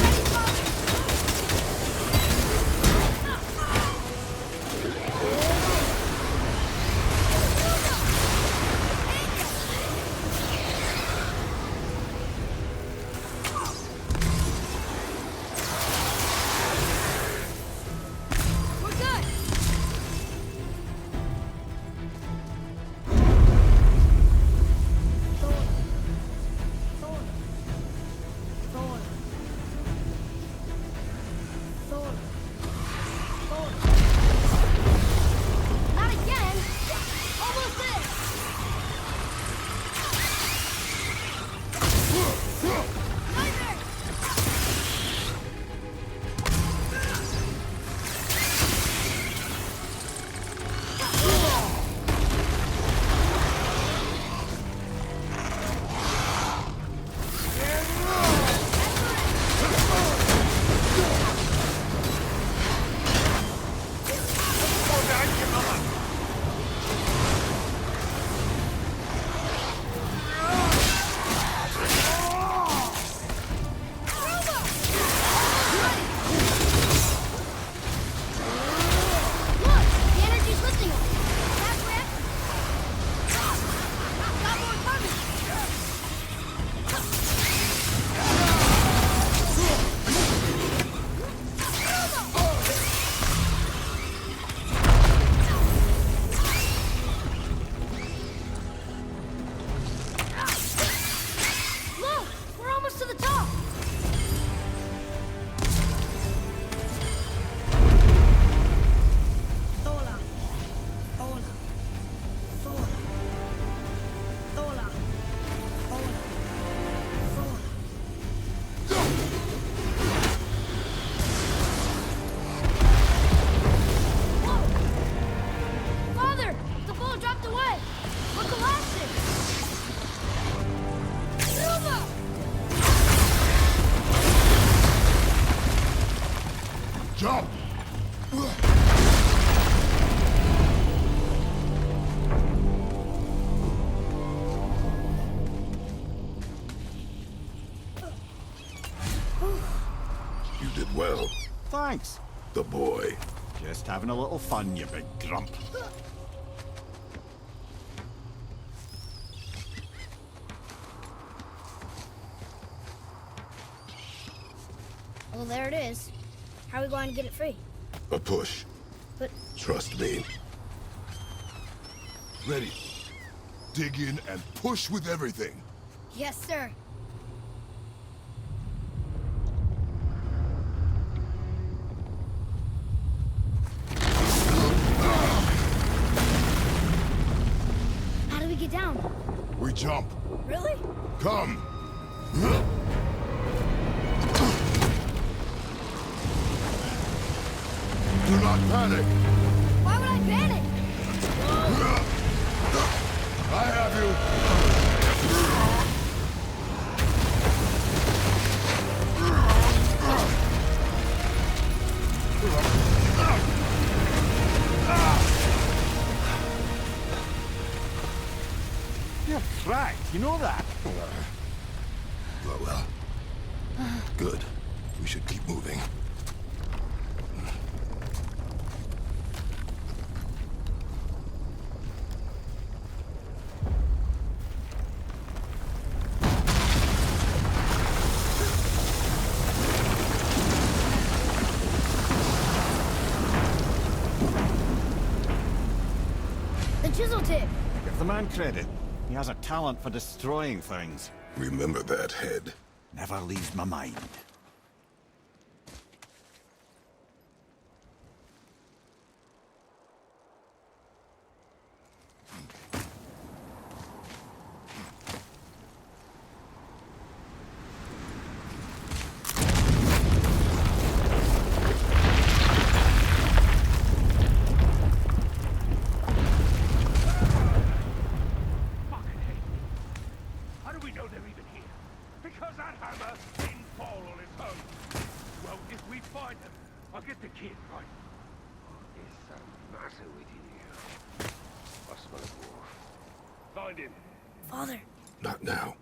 Ready, Father! Jump! You did well. Thanks. The boy. Just having a little fun, you big grump. Well, there it is. How are we going to get it free? A push. But Trust me. Ready. Dig in and push with everything. yes, sir. How do we get down? We jump. Really? Come. Do not panic. Why would I panic? I have you. You're cracked, you know that? Well. Good. We should keep moving. The chisel tip. Give the man credit. He has a talent for destroying things. Remember that head. Never leaves my mind. How do we know they're even here? Because that hammer didn't fall on its own. Well, if we find them, I'll get the kid, right? What is the matter with you? I smell a dwarf. Find him. Father. Not now.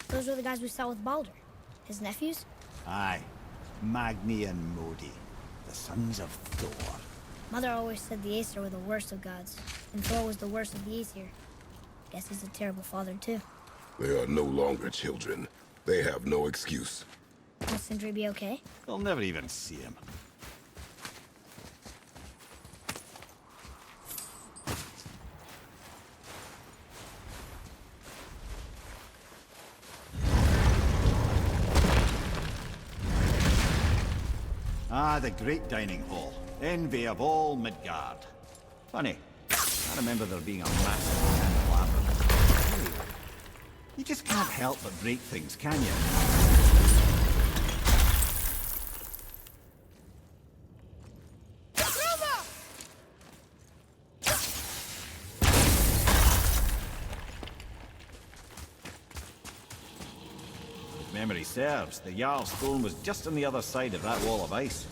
Those were the guys we saw with Baldur. His nephews? Aye. Magni and Modi. The sons of Thor. Mother always said the Aesir were the worst of gods, and Thor was the worst of the Aesir. Guess he's a terrible father, too. They are no longer children. They have no excuse. Will Sindri be okay? They'll never even see him. Ah, the great dining hall. Envy of all Midgard. Funny, I remember there being a massive candelabra. You just can't help but break things, can you? If memory serves, the Jarl's throne was just on the other side of that wall of ice.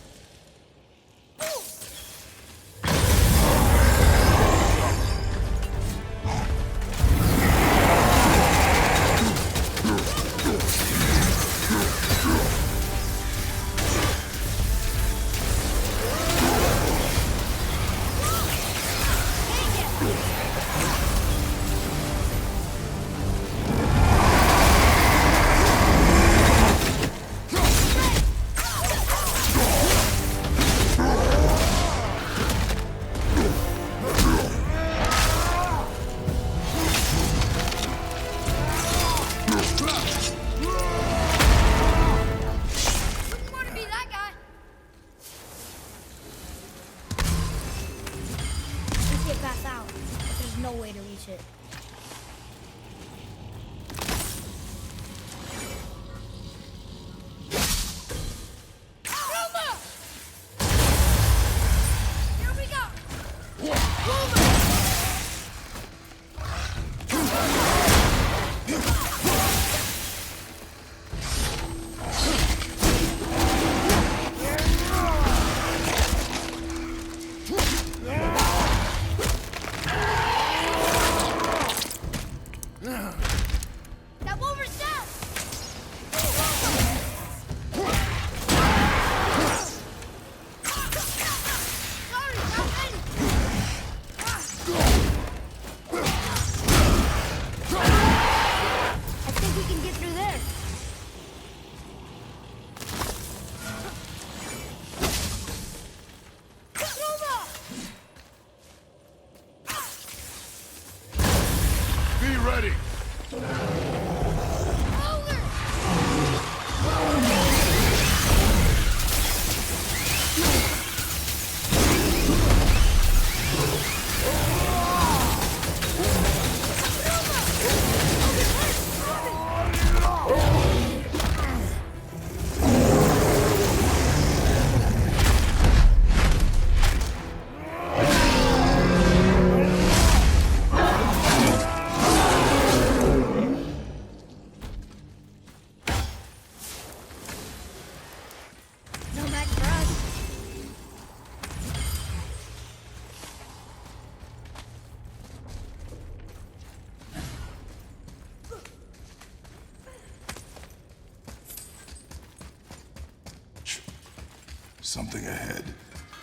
Something ahead.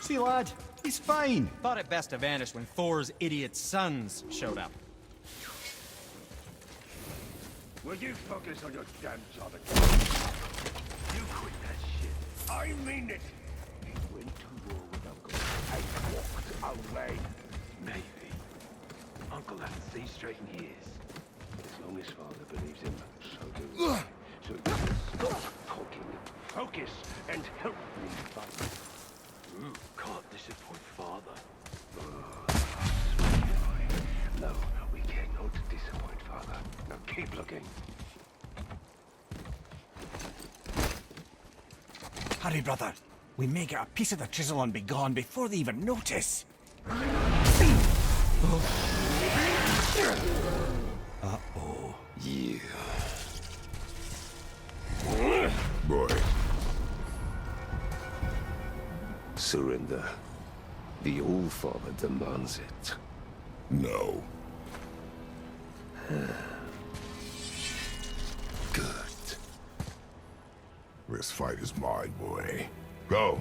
See, lad, he's fine. Thought it best to vanish when Thor's idiot sons showed up. Will you focus on your damn job again? You quit that shit. I mean it. He went to war with Uncle and walked away. Maybe. Uncle hasn't seen straight in years. As long as father believes him, so do we. So you can stop talking, focus, and help me fight. Can't disappoint father. Sweet boy. No, we cannot disappoint father. Now keep looking. Hurry, brother. We may get a piece of the chisel and be gone before they even notice. Uh-oh. Yeah. Boy. Surrender. The All-Father demands it. No. Good. This fight is mine, boy. Go.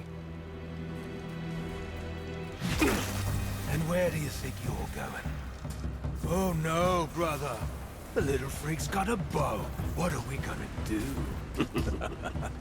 And where do you think you're going? Oh no, brother. The little freak's got a bow. What are we gonna do?